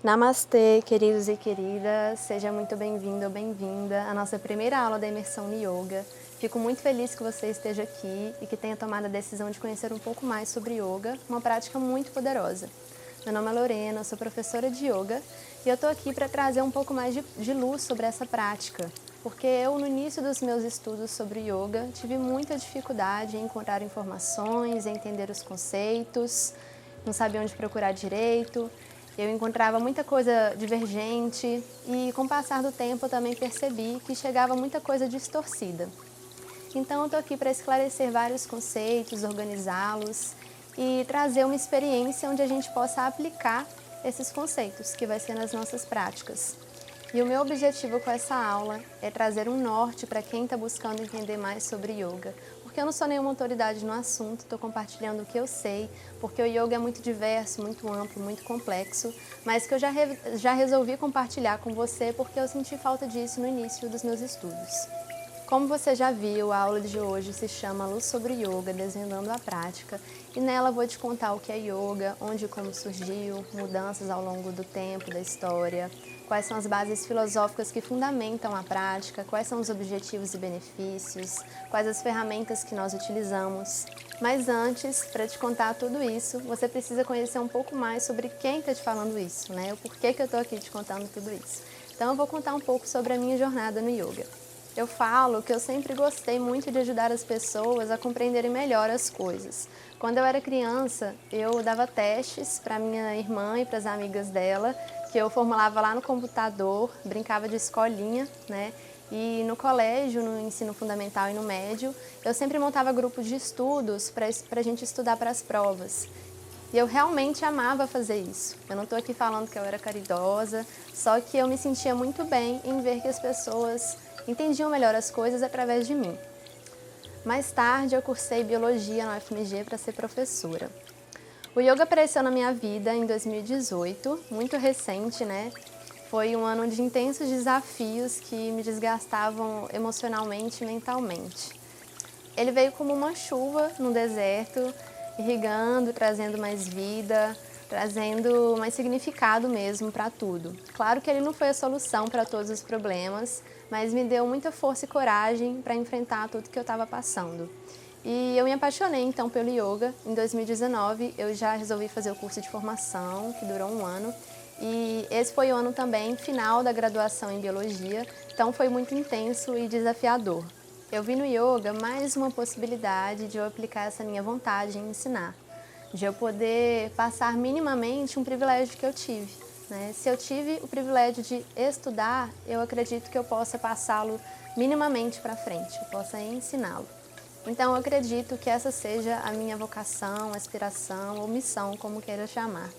Namastê, queridos e queridas, seja muito bem-vindo ou bem-vinda à nossa primeira aula da imersão no Yoga. Fico muito feliz que você esteja aqui e que tenha tomado a decisão de conhecer um pouco mais sobre Yoga, uma prática muito poderosa. Meu nome é Lorena, eu sou professora de Yoga e eu estou aqui para trazer um pouco mais de luz sobre essa prática, porque eu, no início dos meus estudos sobre Yoga, tive muita dificuldade em encontrar informações, em entender os conceitos, não sabia onde procurar direito. Eu encontrava muita coisa divergente e, com o passar do tempo, eu também percebi que chegava muita coisa distorcida. Então, eu estou aqui para esclarecer vários conceitos, organizá-los e trazer uma experiência onde a gente possa aplicar esses conceitos, que vai ser nas nossas práticas. E o meu objetivo com essa aula é trazer um norte para quem está buscando entender mais sobre Yoga. Porque eu não sou nenhuma autoridade no assunto, estou compartilhando o que eu sei, porque o Yoga é muito diverso, muito amplo, muito complexo, mas que eu já resolvi compartilhar com você porque eu senti falta disso no início dos meus estudos. Como você já viu, a aula de hoje se chama Luz sobre Yoga, Desvendando a Prática, e nela vou te contar o que é Yoga, onde e como surgiu, mudanças ao longo do tempo, da história, quais são as bases filosóficas que fundamentam a prática, quais são os objetivos e benefícios, quais as ferramentas que nós utilizamos. Mas antes, para te contar tudo isso, você precisa conhecer um pouco mais sobre quem está te falando isso, né? O porquê que eu estou aqui te contando tudo isso. Então eu vou contar um pouco sobre a minha jornada no Yoga. Eu falo que eu sempre gostei muito de ajudar as pessoas a compreenderem melhor as coisas. Quando eu era criança, eu dava testes para minha irmã e para as amigas dela, que eu formulava lá no computador, brincava de escolinha, né? E no colégio, no ensino fundamental e no médio, eu sempre montava grupos de estudos para a gente estudar para as provas. E eu realmente amava fazer isso. Eu não estou aqui falando que eu era caridosa, só que eu me sentia muito bem em ver que as pessoas entendiam melhor as coisas através de mim. Mais tarde, eu cursei Biologia na UFMG para ser professora. O Yoga apareceu na minha vida em 2018, muito recente, né? Foi um ano de intensos desafios que me desgastavam emocionalmente e mentalmente. Ele veio como uma chuva no deserto, irrigando, trazendo mais vida, trazendo mais significado mesmo para tudo. Claro que ele não foi a solução para todos os problemas, mas me deu muita força e coragem para enfrentar tudo que eu estava passando. E eu me apaixonei então pelo Yoga. Em 2019 eu já resolvi fazer o curso de formação, que durou um ano, e esse foi o ano também final da graduação em Biologia, então foi muito intenso e desafiador. Eu vi no Yoga mais uma possibilidade de eu aplicar essa minha vontade em ensinar, de eu poder passar minimamente um privilégio que eu tive, né? Se eu tive o privilégio de estudar, eu acredito que eu possa passá-lo minimamente para frente, eu possa ensiná-lo. Então eu acredito que essa seja a minha vocação, aspiração ou missão, como queira chamar.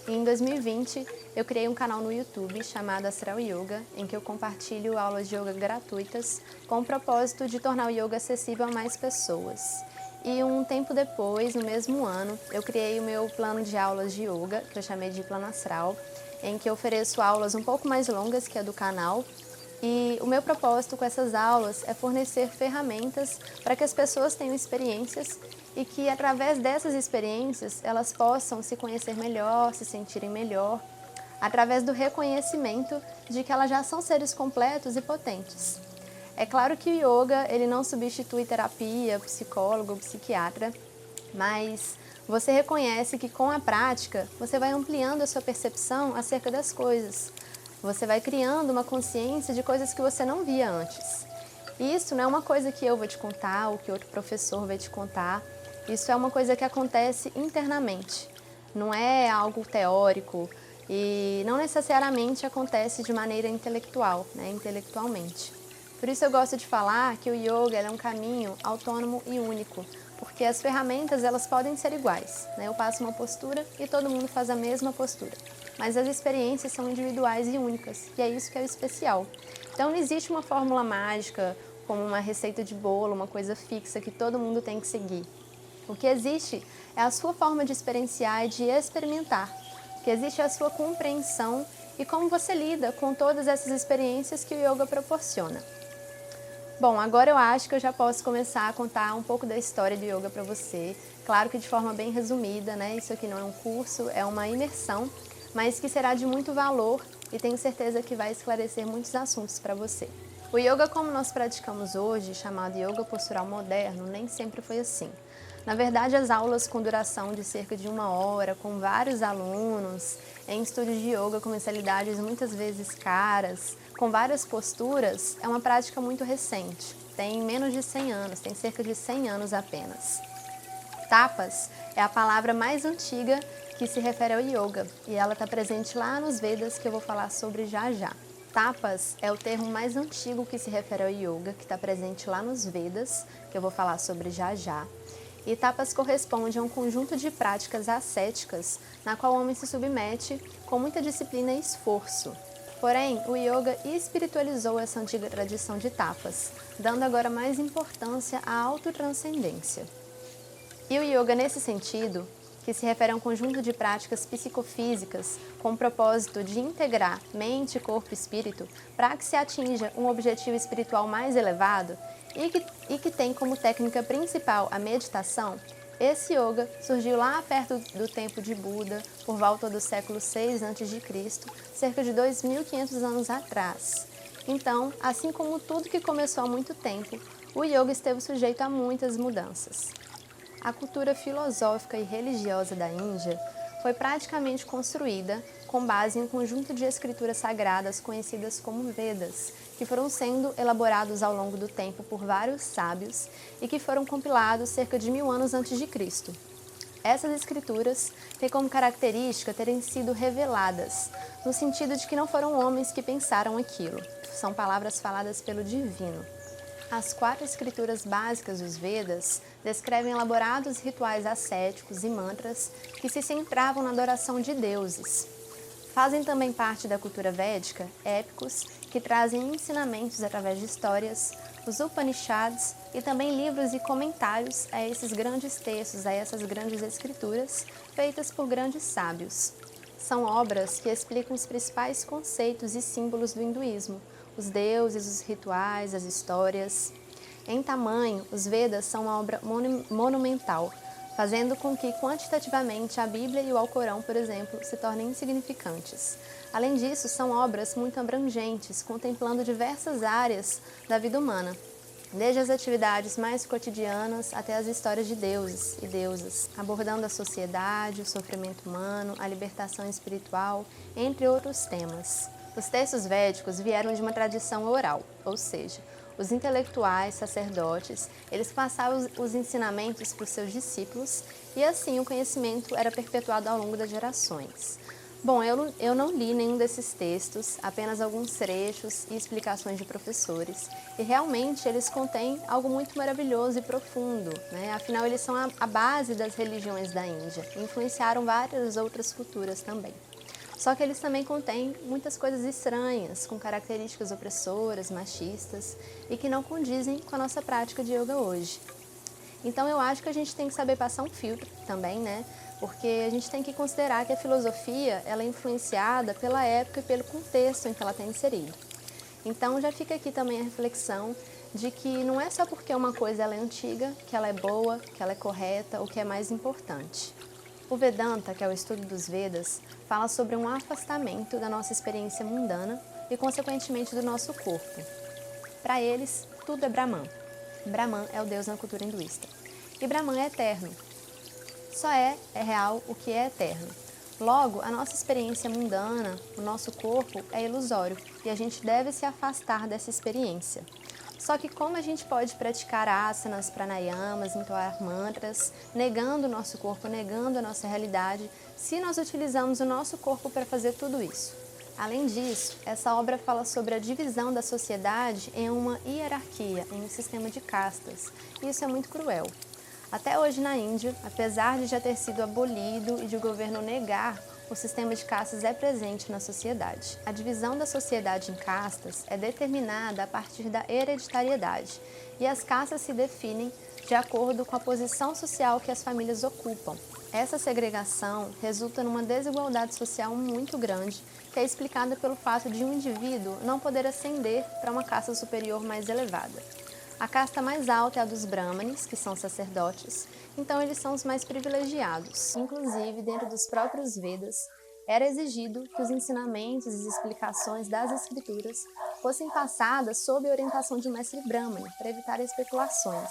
E em 2020, eu criei um canal no YouTube chamado Astral Yoga, em que eu compartilho aulas de yoga gratuitas com o propósito de tornar o yoga acessível a mais pessoas. E um tempo depois, no mesmo ano, eu criei o meu plano de aulas de yoga, que eu chamei de Plano Astral, em que eu ofereço aulas um pouco mais longas que a do canal. E o meu propósito com essas aulas é fornecer ferramentas para que as pessoas tenham experiências e que, através dessas experiências, elas possam se conhecer melhor, se sentirem melhor, através do reconhecimento de que elas já são seres completos e potentes. É claro que o yoga ele não substitui terapia, psicólogo ou psiquiatra, mas você reconhece que com a prática você vai ampliando a sua percepção acerca das coisas. Você vai criando uma consciência de coisas que você não via antes. E isso não é uma coisa que eu vou te contar ou que outro professor vai te contar. Isso é uma coisa que acontece internamente. Não é algo teórico e não necessariamente acontece de maneira intelectual, né? Intelectualmente. Por isso eu gosto de falar que o yoga é um caminho autônomo e único, porque as ferramentas elas podem ser iguais, né? Eu passo uma postura e todo mundo faz a mesma postura. Mas as experiências são individuais e únicas, e é isso que é o especial. Então não existe uma fórmula mágica, como uma receita de bolo, uma coisa fixa que todo mundo tem que seguir. O que existe é a sua forma de experienciar e de experimentar. O que existe é a sua compreensão e como você lida com todas essas experiências que o yoga proporciona. Bom, agora eu acho que eu já posso começar a contar um pouco da história do yoga para você. Claro que de forma bem resumida, né? Isso aqui não é um curso, é uma imersão, mas que será de muito valor e tenho certeza que vai esclarecer muitos assuntos para você. O yoga como nós praticamos hoje, chamado yoga postural moderno, nem sempre foi assim. Na verdade, as aulas com duração de cerca de 1 hora, com vários alunos, em estúdios de yoga com mensalidades muitas vezes caras, com várias posturas, é uma prática muito recente. Tem menos de 100 anos, tem cerca de 100 anos apenas. Tapas é a palavra mais antiga que se refere ao yoga e ela está presente lá nos Vedas, que eu vou falar sobre já já. Tapas é o termo mais antigo que se refere ao yoga, que está presente lá nos Vedas, que eu vou falar sobre já já. E tapas corresponde a um conjunto de práticas ascéticas na qual o homem se submete com muita disciplina e esforço. Porém, o yoga espiritualizou essa antiga tradição de tapas, dando agora mais importância à autotranscendência. E o yoga, nesse sentido, que se refere a um conjunto de práticas psicofísicas com o propósito de integrar mente, corpo e espírito para que se atinja um objetivo espiritual mais elevado e que tem como técnica principal a meditação, esse yoga surgiu lá perto do tempo de Buda, por volta do século VI a.C., cerca de 2.500 anos atrás. Então, assim como tudo que começou há muito tempo, o yoga esteve sujeito a muitas mudanças. A cultura filosófica e religiosa da Índia foi praticamente construída com base em um conjunto de escrituras sagradas conhecidas como Vedas, que foram sendo elaborados ao longo do tempo por vários sábios e que foram compilados cerca de 1000 anos antes de Cristo. Essas escrituras têm como característica terem sido reveladas, no sentido de que não foram homens que pensaram aquilo, são palavras faladas pelo divino. As 4 escrituras básicas dos Vedas descrevem elaborados rituais ascéticos e mantras que se centravam na adoração de deuses. Fazem também parte da cultura védica épicos que trazem ensinamentos através de histórias, os Upanishads e também livros e comentários a esses grandes textos, a essas grandes escrituras feitas por grandes sábios. São obras que explicam os principais conceitos e símbolos do hinduísmo, os deuses, os rituais, as histórias. Em tamanho, os Vedas são uma obra monumental, fazendo com que quantitativamente a Bíblia e o Alcorão, por exemplo, se tornem insignificantes. Além disso, são obras muito abrangentes, contemplando diversas áreas da vida humana, desde as atividades mais cotidianas até as histórias de deuses e deusas, abordando a sociedade, o sofrimento humano, a libertação espiritual, entre outros temas. Os textos védicos vieram de uma tradição oral, ou seja, os intelectuais, sacerdotes, eles passavam os ensinamentos para os seus discípulos e assim o conhecimento era perpetuado ao longo das gerações. Bom, eu não li nenhum desses textos, apenas alguns trechos e explicações de professores, e realmente eles contêm algo muito maravilhoso e profundo, né? Afinal, eles são a base das religiões da Índia e influenciaram várias outras culturas também. Só que eles também contêm muitas coisas estranhas, com características opressoras, machistas e que não condizem com a nossa prática de yoga hoje. Então eu acho que a gente tem que saber passar um filtro também, né? Porque a gente tem que considerar que a filosofia ela é influenciada pela época e pelo contexto em que ela está inserida. Então já fica aqui também a reflexão de que não é só porque uma coisa ela é antiga, que ela é boa, que ela é correta ou que é mais importante. O Vedanta, que é o estudo dos Vedas, fala sobre um afastamento da nossa experiência mundana e, consequentemente, do nosso corpo. Para eles, tudo é Brahman. Brahman é o Deus na cultura hinduísta. E Brahman é eterno. Só é real o que é eterno. Logo, a nossa experiência mundana, o nosso corpo, é ilusório e a gente deve se afastar dessa experiência. Só que como a gente pode praticar asanas, pranayamas, entoar mantras, negando o nosso corpo, negando a nossa realidade, se nós utilizamos o nosso corpo para fazer tudo isso? Além disso, essa obra fala sobre a divisão da sociedade em uma hierarquia, em um sistema de castas. E isso é muito cruel. Até hoje na Índia, apesar de já ter sido abolido e de o governo negar, o sistema de castas é presente na sociedade. A divisão da sociedade em castas é determinada a partir da hereditariedade, e as castas se definem de acordo com a posição social que as famílias ocupam. Essa segregação resulta numa desigualdade social muito grande, que é explicada pelo fato de um indivíduo não poder ascender para uma casta superior mais elevada. A casta mais alta é a dos brahmanes, que são sacerdotes, então eles são os mais privilegiados. Inclusive, dentro dos próprios Vedas, era exigido que os ensinamentos e explicações das escrituras fossem passadas sob a orientação de um mestre brahmane, para evitar especulações.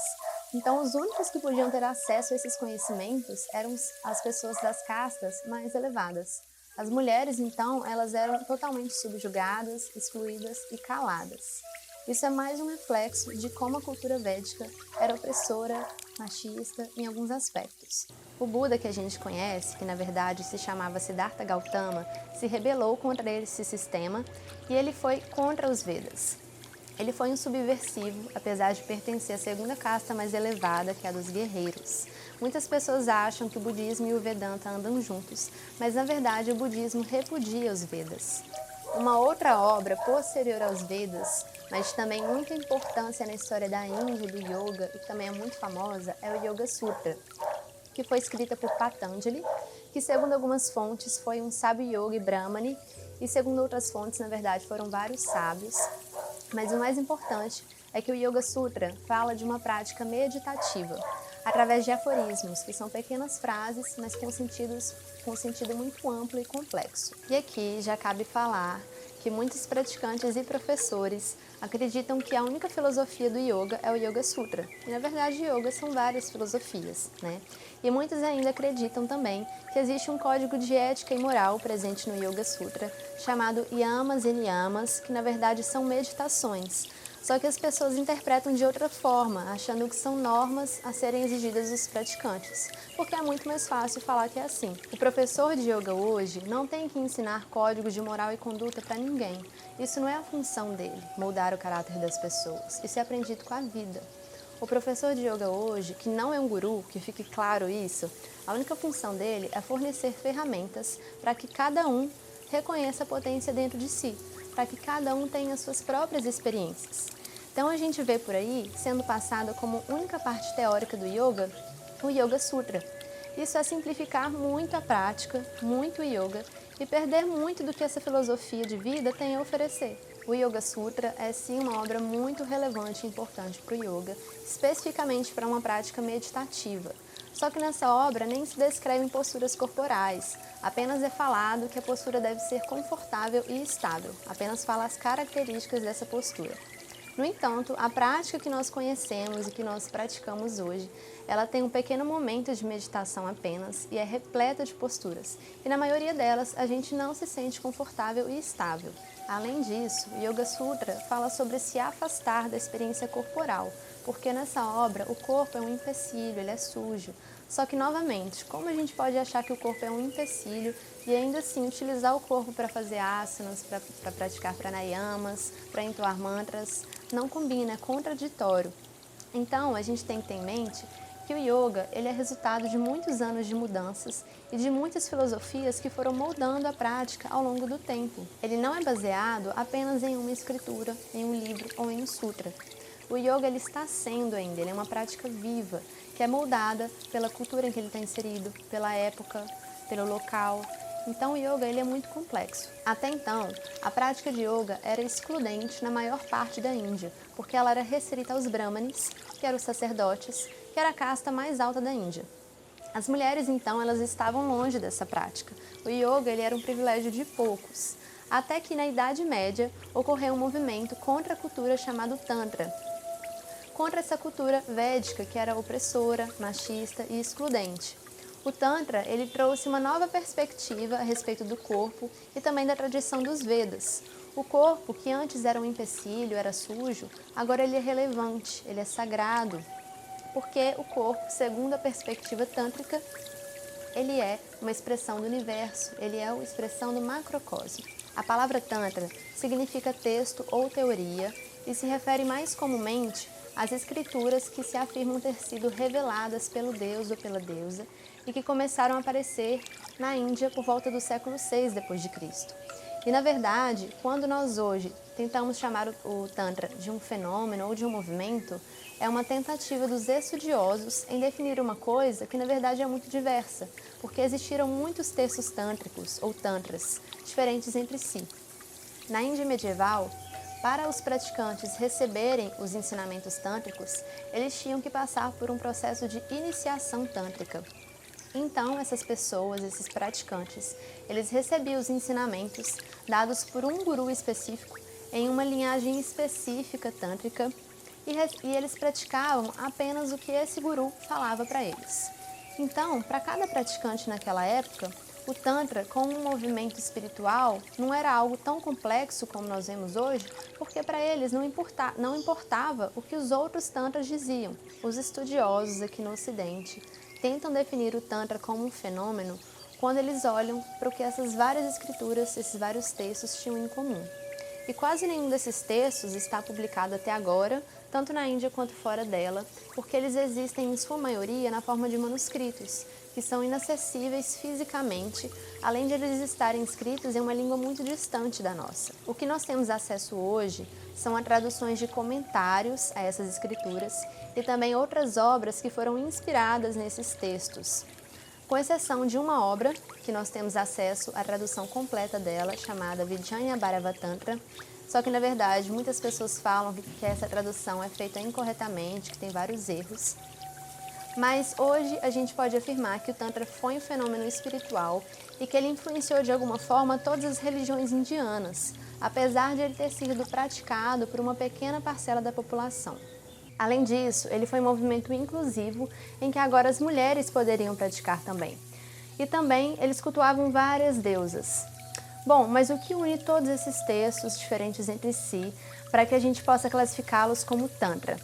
Então, os únicos que podiam ter acesso a esses conhecimentos eram as pessoas das castas mais elevadas. As mulheres, então, elas eram totalmente subjugadas, excluídas e caladas. Isso é mais um reflexo de como a cultura védica era opressora, machista em alguns aspectos. O Buda que a gente conhece, que na verdade se chamava Siddhartha Gautama, se rebelou contra esse sistema e ele foi contra os Vedas. Ele foi um subversivo, apesar de pertencer à segunda casta mais elevada, que é a dos guerreiros. Muitas pessoas acham que o budismo e o Vedanta andam juntos, mas na verdade o budismo repudia os Vedas. Uma outra obra posterior aos Vedas, mas também muita importância na história da Índia e do Yoga, e também é muito famosa, é o Yoga Sutra, que foi escrita por Patanjali, que segundo algumas fontes foi um sábio yogi brahmane, e segundo outras fontes, na verdade, foram vários sábios. Mas o mais importante é que o Yoga Sutra fala de uma prática meditativa, através de aforismos, que são pequenas frases, mas com sentido muito amplo e complexo. E aqui já cabe falar que muitos praticantes e professores acreditam que a única filosofia do yoga é o Yoga Sutra. E na verdade, yoga são várias filosofias, né? E muitos ainda acreditam também que existe um código de ética e moral presente no Yoga Sutra, chamado Yamas e Niyamas, que na verdade são meditações. Só que as pessoas interpretam de outra forma, achando que são normas a serem exigidas dos praticantes, porque é muito mais fácil falar que é assim. O professor de yoga hoje não tem que ensinar códigos de moral e conduta para ninguém. Isso não é a função dele, moldar o caráter das pessoas. Isso é aprendido com a vida. O professor de yoga hoje, que não é um guru, que fique claro isso, a única função dele é fornecer ferramentas para que cada um reconheça a potência dentro de si, para que cada um tenha suas próprias experiências. Então a gente vê por aí sendo passada como única parte teórica do yoga, o Yoga Sutra. Isso é simplificar muito a prática, muito o yoga e perder muito do que essa filosofia de vida tem a oferecer. O Yoga Sutra é sim uma obra muito relevante e importante para o yoga, especificamente para uma prática meditativa. Só que nessa obra nem se descrevem posturas corporais, apenas é falado que a postura deve ser confortável e estável, apenas fala as características dessa postura. No entanto, a prática que nós conhecemos e que nós praticamos hoje, ela tem um pequeno momento de meditação apenas e é repleta de posturas. E na maioria delas, a gente não se sente confortável e estável. Além disso, o Yoga Sutra fala sobre se afastar da experiência corporal, porque nessa obra o corpo é um empecilho, ele é sujo. Só que, novamente, como a gente pode achar que o corpo é um empecilho e ainda assim utilizar o corpo para fazer asanas, para praticar pranayamas, para entoar mantras? Não combina, é contraditório. Então, a gente tem que ter em mente que o yoga ele é resultado de muitos anos de mudanças e de muitas filosofias que foram moldando a prática ao longo do tempo. Ele não é baseado apenas em uma escritura, em um livro ou em um sutra. O yoga ele está sendo ainda, ele é uma prática viva, que é moldada pela cultura em que ele está inserido, pela época, pelo local. Então o yoga ele é muito complexo. Até então, a prática de yoga era excludente na maior parte da Índia, porque ela era restrita aos brahmanes, que eram os sacerdotes, que era a casta mais alta da Índia. As mulheres, então, elas estavam longe dessa prática. O yoga ele era um privilégio de poucos. Até que na Idade Média ocorreu um movimento contra a cultura chamado Tantra, contra essa cultura védica que era opressora, machista e excludente. O Tantra ele trouxe uma nova perspectiva a respeito do corpo e também da tradição dos Vedas. O corpo, que antes era um empecilho, era sujo, agora ele é relevante, ele é sagrado, porque o corpo, segundo a perspectiva tântrica, ele é uma expressão do universo, ele é uma expressão do macrocosmo. A palavra Tantra significa texto ou teoria e se refere mais comumente às escrituras que se afirmam ter sido reveladas pelo deus ou pela deusa e que começaram a aparecer na Índia por volta do século VI d.C. E, na verdade, quando nós hoje tentamos chamar o Tantra de um fenômeno ou de um movimento, é uma tentativa dos estudiosos em definir uma coisa que, na verdade, é muito diversa, porque existiram muitos textos tântricos ou tantras diferentes entre si. Na Índia medieval, para os praticantes receberem os ensinamentos tântricos, eles tinham que passar por um processo de iniciação tântrica. Então, essas pessoas, esses praticantes, eles recebiam os ensinamentos dados por um guru específico em uma linhagem específica tântrica e eles praticavam apenas o que esse guru falava para eles. Então, para cada praticante naquela época, o Tantra, como um movimento espiritual, não era algo tão complexo como nós vemos hoje, porque para eles não importava o que os outros Tantras diziam. Os estudiosos aqui no Ocidente tentam definir o Tantra como um fenômeno quando eles olham para o que essas várias escrituras, esses vários textos tinham em comum. E quase nenhum desses textos está publicado até agora, tanto na Índia quanto fora dela, porque eles existem em sua maioria na forma de manuscritos, que são inacessíveis fisicamente, além de eles estarem escritos em uma língua muito distante da nossa. O que nós temos acesso hoje são as traduções de comentários a essas escrituras e também outras obras que foram inspiradas nesses textos. Com exceção de uma obra, que nós temos acesso à tradução completa dela, chamada Vijnana Bhairava Tantra, só que na verdade muitas pessoas falam que essa tradução é feita incorretamente, que tem vários erros. Mas hoje a gente pode afirmar que o Tantra foi um fenômeno espiritual e que ele influenciou de alguma forma todas as religiões indianas, apesar de ele ter sido praticado por uma pequena parcela da população. Além disso, ele foi um movimento inclusivo em que agora as mulheres poderiam praticar também. E também eles cultuavam várias deusas. Bom, mas o que une todos esses textos diferentes entre si para que a gente possa classificá-los como Tantra?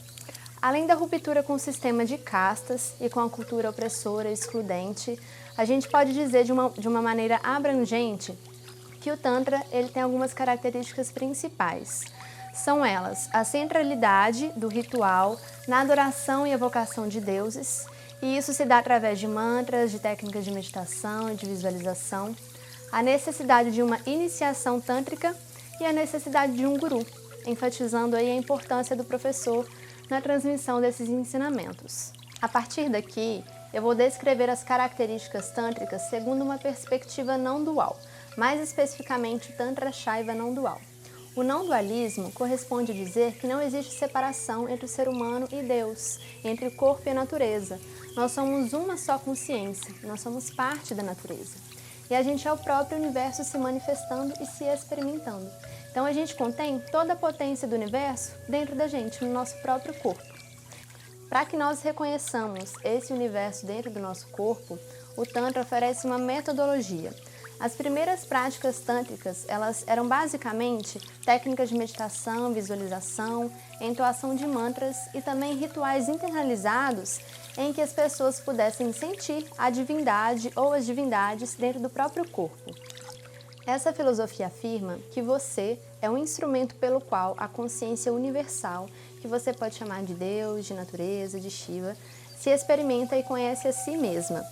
Além da ruptura com o sistema de castas e com a cultura opressora e excludente, a gente pode dizer de uma maneira abrangente que o Tantra ele tem algumas características principais. São elas a centralidade do ritual na adoração e evocação de deuses, e isso se dá através de mantras, de técnicas de meditação e de visualização, a necessidade de uma iniciação tântrica e a necessidade de um guru, enfatizando aí a importância do professor na transmissão desses ensinamentos. A partir daqui, eu vou descrever as características tântricas segundo uma perspectiva não dual, mais especificamente o Tantra Shaiva não dual. O não dualismo corresponde a dizer que não existe separação entre o ser humano e Deus, entre o corpo e a natureza. Nós somos uma só consciência, nós somos parte da natureza. E a gente é o próprio universo se manifestando e se experimentando. Então a gente contém toda a potência do universo dentro da gente, no nosso próprio corpo. Para que nós reconheçamos esse universo dentro do nosso corpo, o Tantra oferece uma metodologia. As primeiras práticas tântricas, elas eram basicamente técnicas de meditação, visualização, entoação de mantras e também rituais internalizados em que as pessoas pudessem sentir a divindade ou as divindades dentro do próprio corpo. Essa filosofia afirma que você é um instrumento pelo qual a consciência universal, que você pode chamar de Deus, de natureza, de Shiva, se experimenta e conhece a si mesma.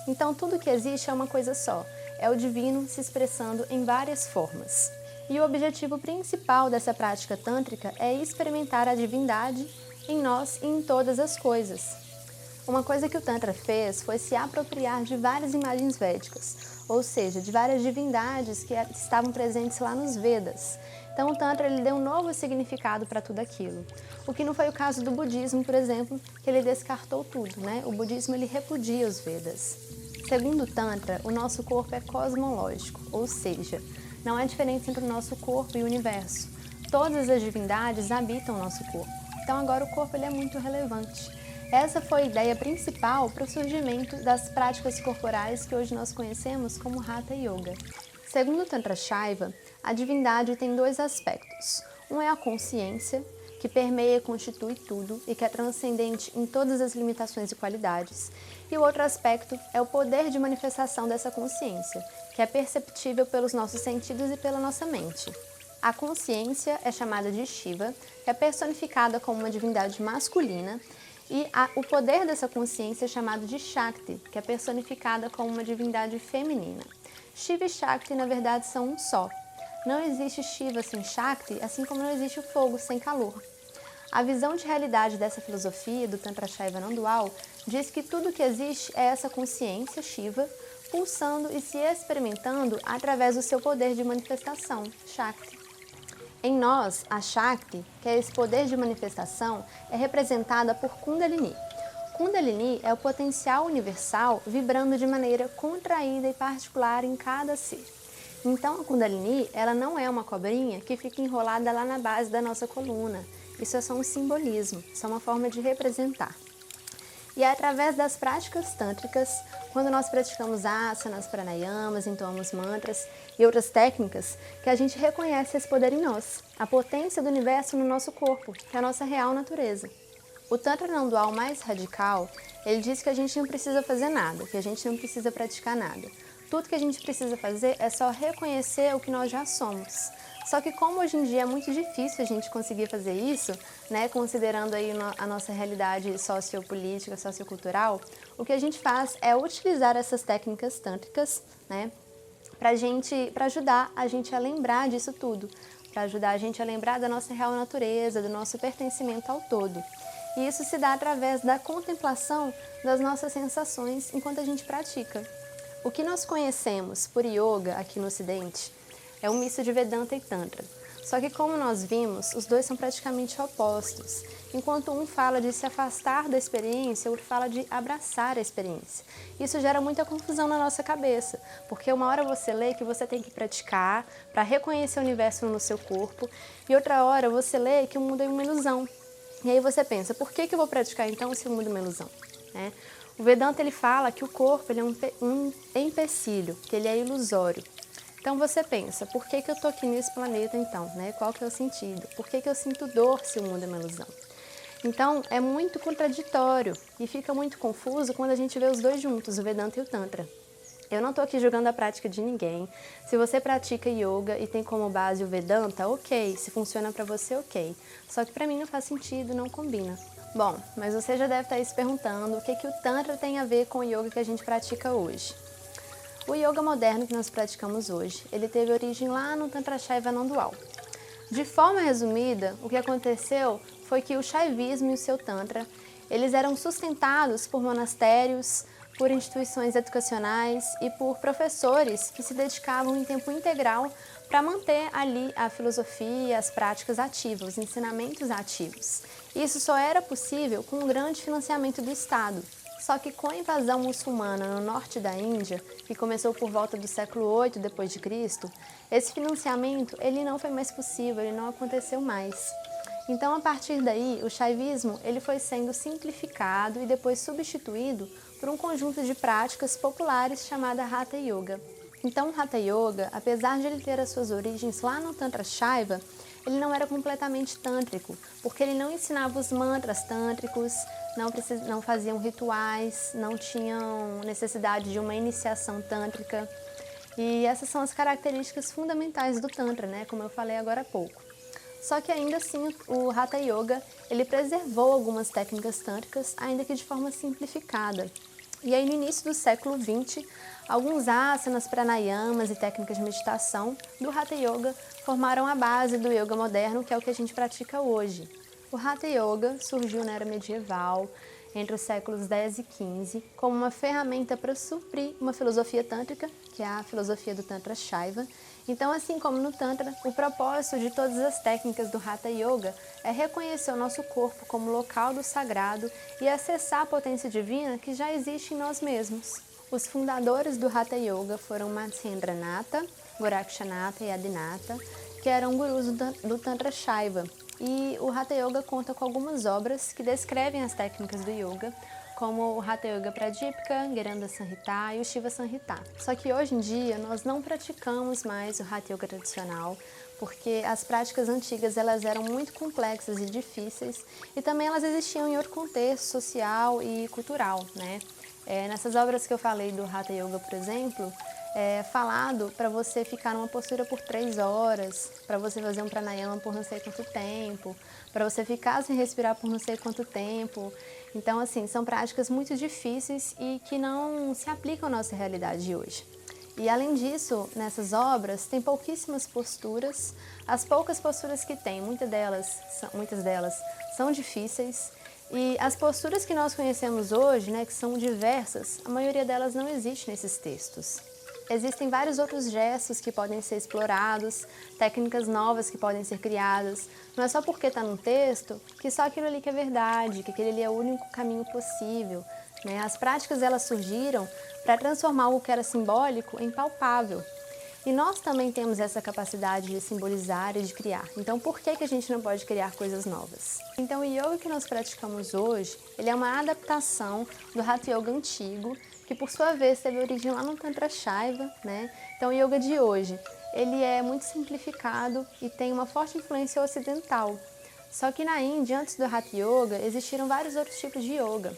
Então tudo que existe é uma coisa só. É o divino se expressando em várias formas. E o objetivo principal dessa prática tântrica é experimentar a divindade em nós e em todas as coisas. Uma coisa que o Tantra fez foi se apropriar de várias imagens védicas, ou seja, de várias divindades que estavam presentes lá nos Vedas. Então o Tantra ele deu um novo significado para tudo aquilo. O que não foi o caso do budismo, por exemplo, que ele descartou tudo, né? O budismo ele repudia os Vedas. Segundo o Tantra, o nosso corpo é cosmológico, ou seja, não há diferença entre o nosso corpo e o universo. Todas as divindades habitam o nosso corpo. Então agora o corpo ele é muito relevante. Essa foi a ideia principal para o surgimento das práticas corporais que hoje nós conhecemos como Hatha Yoga. Segundo o Tantra Shaiva, a divindade tem dois aspectos. Um é a consciência, que permeia e constitui tudo e que é transcendente em todas as limitações e qualidades. E o outro aspecto é o poder de manifestação dessa consciência, que é perceptível pelos nossos sentidos e pela nossa mente. A consciência é chamada de Shiva, que é personificada como uma divindade masculina, e o poder dessa consciência é chamado de Shakti, que é personificada como uma divindade feminina. Shiva e Shakti, na verdade, são um só. Não existe Shiva sem Shakti, assim como não existe o fogo sem calor. A visão de realidade dessa filosofia, do Tantra Shaiva não dual, diz que tudo que existe é essa consciência, Shiva, pulsando e se experimentando através do seu poder de manifestação, Shakti. Em nós, a Shakti, que é esse poder de manifestação, é representada por Kundalini. Kundalini é o potencial universal vibrando de maneira contraída e particular em cada ser. Então a Kundalini, ela não é uma cobrinha que fica enrolada lá na base da nossa coluna. Isso é só um simbolismo, isso é uma forma de representar. E é através das práticas tântricas, quando nós praticamos asanas, pranayamas, entoamos mantras e outras técnicas, que a gente reconhece esse poder em nós, a potência do universo no nosso corpo, que é a nossa real natureza. O Tantra não dual mais radical, ele diz que a gente não precisa fazer nada, que a gente não precisa praticar nada. Tudo que a gente precisa fazer é só reconhecer o que nós já somos. Só que como hoje em dia é muito difícil a gente conseguir fazer isso, né, considerando aí a nossa realidade sociopolítica, sociocultural, o que a gente faz é utilizar essas técnicas tântricas, né, para ajudar a gente a lembrar disso tudo, para ajudar a gente a lembrar da nossa real natureza, do nosso pertencimento ao todo. E isso se dá através da contemplação das nossas sensações enquanto a gente pratica. O que nós conhecemos por yoga aqui no Ocidente é um misto de Vedanta e Tantra. Só que como nós vimos, os dois são praticamente opostos. Enquanto um fala de se afastar da experiência, o outro fala de abraçar a experiência. Isso gera muita confusão na nossa cabeça, porque uma hora você lê que você tem que praticar para reconhecer o universo no seu corpo, e outra hora você lê que o mundo é uma ilusão. E aí você pensa, por que eu vou praticar então se o mundo é uma ilusão? Né? O Vedanta ele fala que o corpo ele é um empecilho, que ele é ilusório. Então você pensa, por que eu estou aqui nesse planeta então? Né? Qual que é o sentido? Por que eu sinto dor se o mundo é uma ilusão? Então é muito contraditório e fica muito confuso quando a gente vê os dois juntos, o Vedanta e o Tantra. Eu não estou aqui julgando a prática de ninguém. Se você pratica yoga e tem como base o Vedanta, ok. Se funciona para você, ok. Só que para mim não faz sentido, não combina. Bom, mas você já deve estar aí se perguntando o que o Tantra tem a ver com o yoga que a gente pratica hoje. O yoga moderno que nós praticamos hoje, ele teve origem lá no Tantra Shaiva não dual. De forma resumida, o que aconteceu foi que o Shaivismo e o seu Tantra, eles eram sustentados por monastérios, por instituições educacionais e por professores que se dedicavam em tempo integral para manter ali a filosofia, as práticas ativas, os ensinamentos ativos. Isso só era possível com um grande financiamento do Estado. Só que com a invasão muçulmana no norte da Índia, que começou por volta do século 8 depois de Cristo, esse financiamento ele não foi mais possível, ele não aconteceu mais. Então, a partir daí, o Shaivismo ele foi sendo simplificado e depois substituído por um conjunto de práticas populares chamada Hatha Yoga. Então, o Hatha Yoga, apesar de ele ter as suas origens lá no Tantra Shaiva, ele não era completamente tântrico, porque ele não ensinava os mantras tântricos, não faziam rituais, não tinham necessidade de uma iniciação tântrica. E essas são as características fundamentais do Tantra, né? Como eu falei agora há pouco. Só que ainda assim o Hatha Yoga ele preservou algumas técnicas tântricas, ainda que de forma simplificada. E aí no início do século XX, alguns asanas, pranayamas e técnicas de meditação do Hatha Yoga formaram a base do yoga moderno, que é o que a gente pratica hoje. O Hatha Yoga surgiu na era medieval, entre os séculos 10 e 15, como uma ferramenta para suprir uma filosofia tântrica, que é a filosofia do Tantra Shaiva. Então, assim como no Tantra, o propósito de todas as técnicas do Hatha Yoga é reconhecer o nosso corpo como local do sagrado e acessar a potência divina que já existe em nós mesmos. Os fundadores do Hatha Yoga foram Matsyendranatha, Gorakshanatha e Adinatha, que eram gurus do Tantra Shaiva. E o Hatha Yoga conta com algumas obras que descrevem as técnicas do yoga, como o Hatha Yoga Pradipika, Geranda Samhita e o Shiva Samhita. Só que hoje em dia nós não praticamos mais o Hatha Yoga tradicional, porque as práticas antigas elas eram muito complexas e difíceis e também elas existiam em outro contexto social e cultural, né? Nessas obras que eu falei do Hatha Yoga, por exemplo, falado para você ficar numa postura por 3 horas, para você fazer um pranayama por não sei quanto tempo, para você ficar sem respirar por não sei quanto tempo. Então, assim, são práticas muito difíceis e que não se aplicam à nossa realidade de hoje. E, além disso, nessas obras tem pouquíssimas posturas. As poucas posturas que tem, muitas delas são difíceis. E as posturas que nós conhecemos hoje, né, que são diversas, a maioria delas não existe nesses textos. Existem vários outros gestos que podem ser explorados, técnicas novas que podem ser criadas. Não é só porque está no texto que só aquilo ali que é verdade, que aquele ali é o único caminho possível, né? As práticas elas surgiram para transformar o que era simbólico em palpável. E nós também temos essa capacidade de simbolizar e de criar. Então, por que a gente não pode criar coisas novas? Então, o yoga que nós praticamos hoje, ele é uma adaptação do Hatha Yoga antigo, que por sua vez teve origem lá no Tantra Shaiva, né? Então, o yoga de hoje, ele é muito simplificado e tem uma forte influência ocidental. Só que na Índia, antes do Hatha Yoga, existiram vários outros tipos de yoga,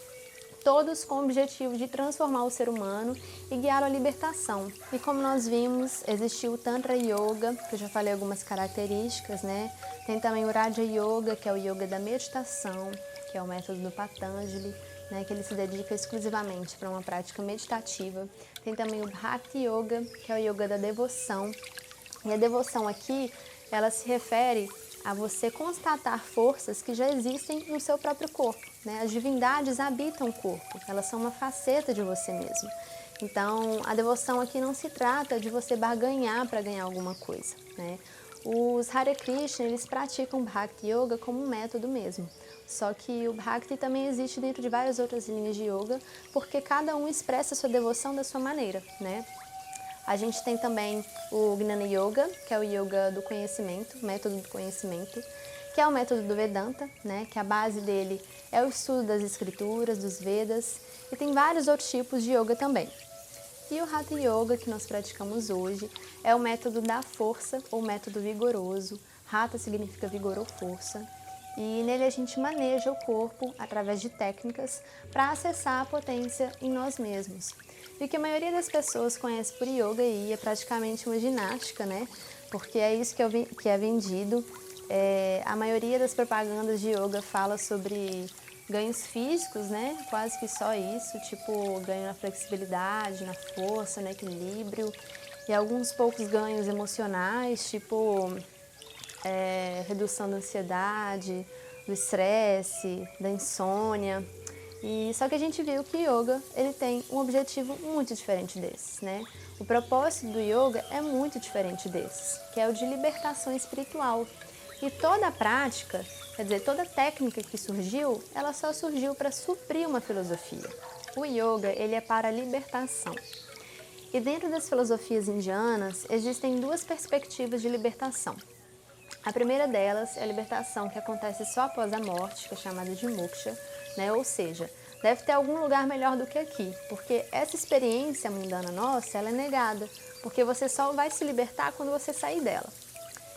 todos com o objetivo de transformar o ser humano e guiá-lo à libertação. E como nós vimos, existiu o Tantra Yoga, que eu já falei algumas características, né? Tem também o Raja Yoga, que é o yoga da meditação, que é o método do Patanjali, né? Que ele se dedica exclusivamente para uma prática meditativa. Tem também o Bhakti Yoga, que é o yoga da devoção. E a devoção aqui, ela se refere a você constatar forças que já existem no seu próprio corpo, né? As divindades habitam o corpo, elas são uma faceta de você mesmo. Então, a devoção aqui não se trata de você barganhar para ganhar alguma coisa, né? Os Hare Krishna, eles praticam Bhakti Yoga como um método mesmo. Só que o Bhakti também existe dentro de várias outras linhas de Yoga, porque cada um expressa sua devoção da sua maneira, né? A gente tem também o Gnana Yoga, que é o yoga do conhecimento, método do conhecimento, que é o método do Vedanta, né? Que a base dele é o estudo das escrituras, dos Vedas, e tem vários outros tipos de yoga também. E o Hatha Yoga, que nós praticamos hoje, é o método da força, ou método vigoroso. Hatha significa vigor ou força. E nele a gente maneja o corpo através de técnicas para acessar a potência em nós mesmos. E o que a maioria das pessoas conhece por yoga é praticamente uma ginástica, né? Porque é isso que é vendido. A maioria das propagandas de yoga fala sobre ganhos físicos, né? Quase que só isso, tipo ganho na flexibilidade, na força, no equilíbrio. E alguns poucos ganhos emocionais, tipo redução da ansiedade, do estresse, da insônia. E só que a gente viu que o yoga ele tem um objetivo muito diferente desses, né? O propósito do yoga é muito diferente desses, que é o de libertação espiritual. E toda a prática, quer dizer, toda a técnica que surgiu, ela só surgiu para suprir uma filosofia. O yoga, ele é para a libertação. E dentro das filosofias indianas, existem duas perspectivas de libertação. A primeira delas é a libertação que acontece só após a morte, que é chamada de moksha, né? Ou seja, deve ter algum lugar melhor do que aqui, porque essa experiência mundana nossa, ela é negada, porque você só vai se libertar quando você sair dela.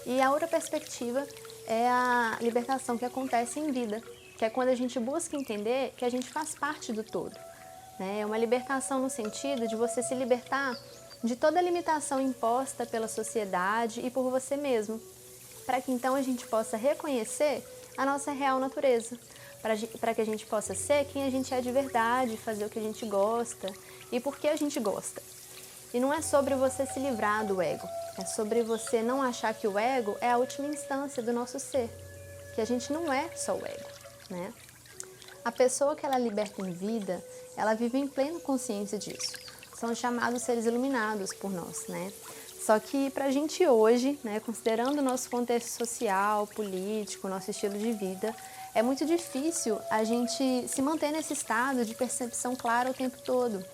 E a outra perspectiva é a libertação que acontece em vida, que é quando a gente busca entender que a gente faz parte do todo, né? É uma libertação no sentido de você se libertar de toda a limitação imposta pela sociedade e por você mesmo, para que então a gente possa reconhecer a nossa real natureza, para que a gente possa ser quem a gente é de verdade, fazer o que a gente gosta e por que a gente gosta. E não é sobre você se livrar do ego, é sobre você não achar que o ego é a última instância do nosso ser, que a gente não é só o ego, né? A pessoa que ela liberta em vida, ela vive em plena consciência disso. São chamados seres iluminados por nós, né? Só que para a gente hoje, né, considerando o nosso contexto social, político, nosso estilo de vida, é muito difícil a gente se manter nesse estado de percepção clara o tempo todo.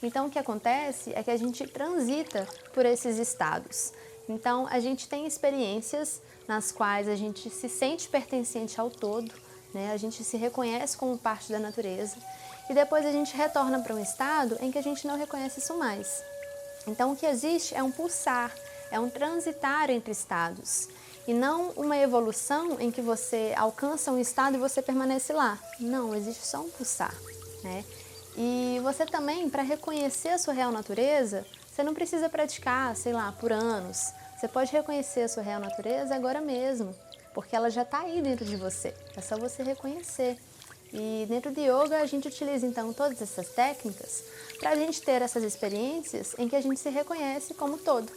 Então o que acontece é que a gente transita por esses estados. Então a gente tem experiências nas quais a gente se sente pertencente ao todo, né? A gente se reconhece como parte da natureza e depois a gente retorna para um estado em que a gente não reconhece isso mais. Então o que existe é um pulsar, é um transitar entre estados e não uma evolução em que você alcança um estado e você permanece lá. Não, existe só um pulsar, né? E você também, para reconhecer a sua real natureza, você não precisa praticar, sei lá, por anos. Você pode reconhecer a sua real natureza agora mesmo, porque ela já está aí dentro de você. É só você reconhecer. E dentro de yoga a gente utiliza então todas essas técnicas para a gente ter essas experiências em que a gente se reconhece como todo.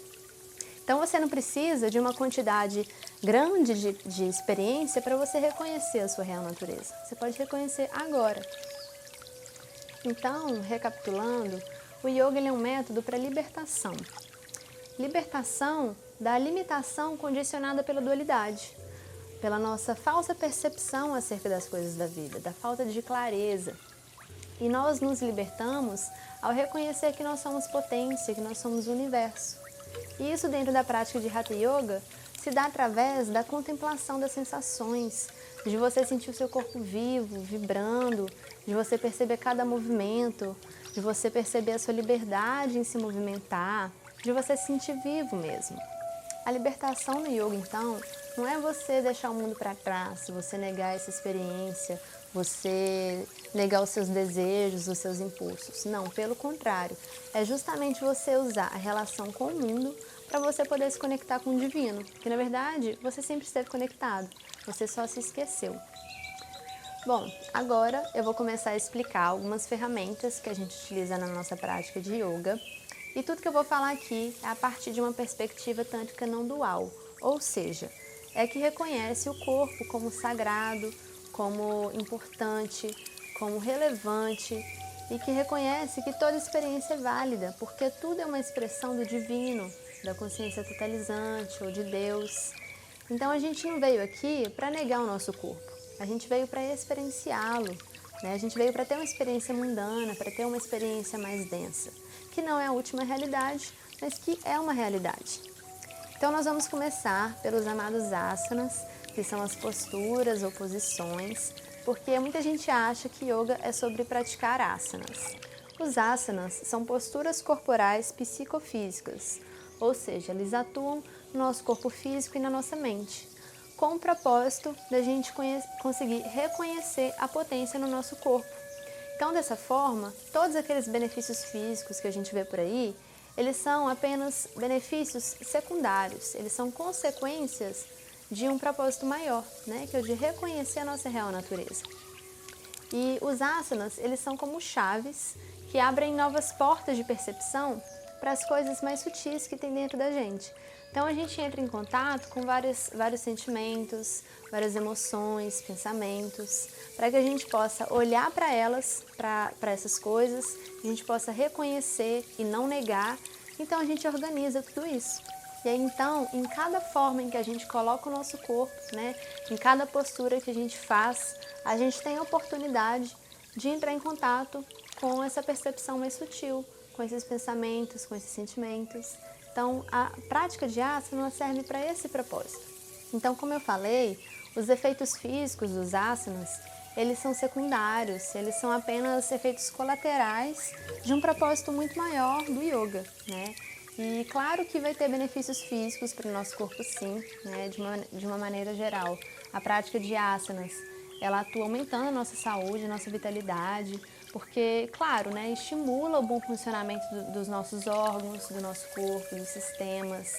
Então você não precisa de uma quantidade grande de experiência para você reconhecer a sua real natureza. Você pode reconhecer agora. Então, recapitulando, O yoga ele é um método para libertação. Libertação da limitação condicionada pela dualidade, pela nossa falsa percepção acerca das coisas da vida, da falta de clareza. E nós nos libertamos ao reconhecer que nós somos potência, que nós somos o universo. E isso dentro da prática de Hatha Yoga se dá através da contemplação das sensações, de você sentir o seu corpo vivo, vibrando, de você perceber cada movimento, de você perceber a sua liberdade em se movimentar, de você se sentir vivo mesmo. A libertação no yoga, então, não é você deixar o mundo para trás, você negar essa experiência, você negar os seus desejos, os seus impulsos. Não, pelo contrário, é justamente você usar a relação com o mundo para você poder se conectar com o divino, que na verdade você sempre esteve conectado, você só se esqueceu. Bom, agora eu vou começar a explicar algumas ferramentas que a gente utiliza na nossa prática de yoga. E tudo que eu vou falar aqui é a partir de uma perspectiva tântrica não dual, ou seja, é que reconhece o corpo como sagrado, como importante, como relevante e que reconhece que toda experiência é válida, porque tudo é uma expressão do divino, da consciência totalizante ou de Deus. Então a gente não veio aqui para negar o nosso corpo, a gente veio para experienciá-lo, né? A gente veio para ter uma experiência mundana, para ter uma experiência mais densa, que não é a última realidade, mas que é uma realidade. Então nós vamos começar pelos amados asanas, que são as posturas ou posições, porque muita gente acha que yoga é sobre praticar asanas. Os asanas são posturas corporais psicofísicas, ou seja, eles atuam no nosso corpo físico e na nossa mente, com o propósito da gente conseguir reconhecer a potência no nosso corpo. Então, dessa forma, todos aqueles benefícios físicos que a gente vê por aí, eles são apenas benefícios secundários, eles são consequências de um propósito maior, né, que é o de reconhecer a nossa real natureza. E os asanas, eles são como chaves que abrem novas portas de percepção para as coisas mais sutis que tem dentro da gente. Então a gente entra em contato com vários sentimentos, várias emoções, pensamentos, para que a gente possa olhar para elas, para essas coisas, que a gente possa reconhecer e não negar. Então a gente organiza tudo isso. E aí então, em cada forma em que a gente coloca o nosso corpo, né, em cada postura que a gente faz, a gente tem a oportunidade de entrar em contato com essa percepção mais sutil, com esses pensamentos, com esses sentimentos. Então, a prática de asana serve para esse propósito. Então, como eu falei, os efeitos físicos dos asanas, eles são secundários, eles são apenas efeitos colaterais de um propósito muito maior do yoga, né? E claro que vai ter benefícios físicos para o nosso corpo, sim, né? De uma maneira geral. A prática de asanas, ela atua aumentando a nossa saúde, a nossa vitalidade, porque, claro, né, estimula o bom funcionamento dos nossos órgãos, do nosso corpo, dos sistemas,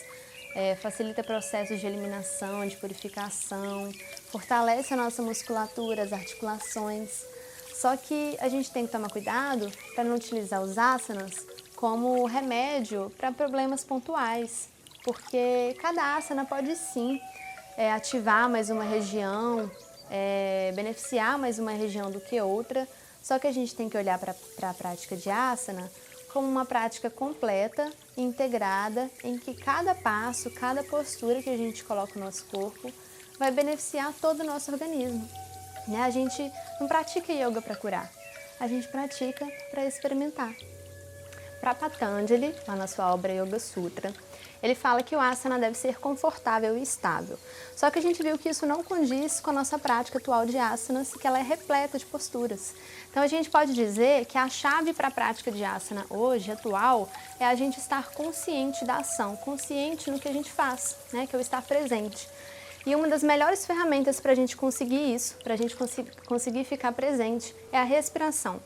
facilita processos de eliminação, de purificação, fortalece a nossa musculatura, as articulações. Só que a gente tem que tomar cuidado para não utilizar os asanas como remédio para problemas pontuais, porque cada asana pode sim ativar mais uma região, beneficiar mais uma região do que outra, só que a gente tem que olhar para a prática de asana como uma prática completa, integrada, em que cada passo, cada postura que a gente coloca no nosso corpo vai beneficiar todo o nosso organismo. Né? A gente não pratica yoga para curar, a gente pratica para experimentar. Para Patanjali, lá na sua obra Yoga Sutra, ele fala que o asana deve ser confortável e estável. Só que a gente viu que isso não condiz com a nossa prática atual de asanas, que ela é repleta de posturas. Então a gente pode dizer que a chave para a prática de asana hoje, atual, é a gente estar consciente da ação, consciente no que a gente faz, né? Que é o estar presente. E uma das melhores ferramentas para a gente conseguir isso, para a gente conseguir ficar presente, é a respiração.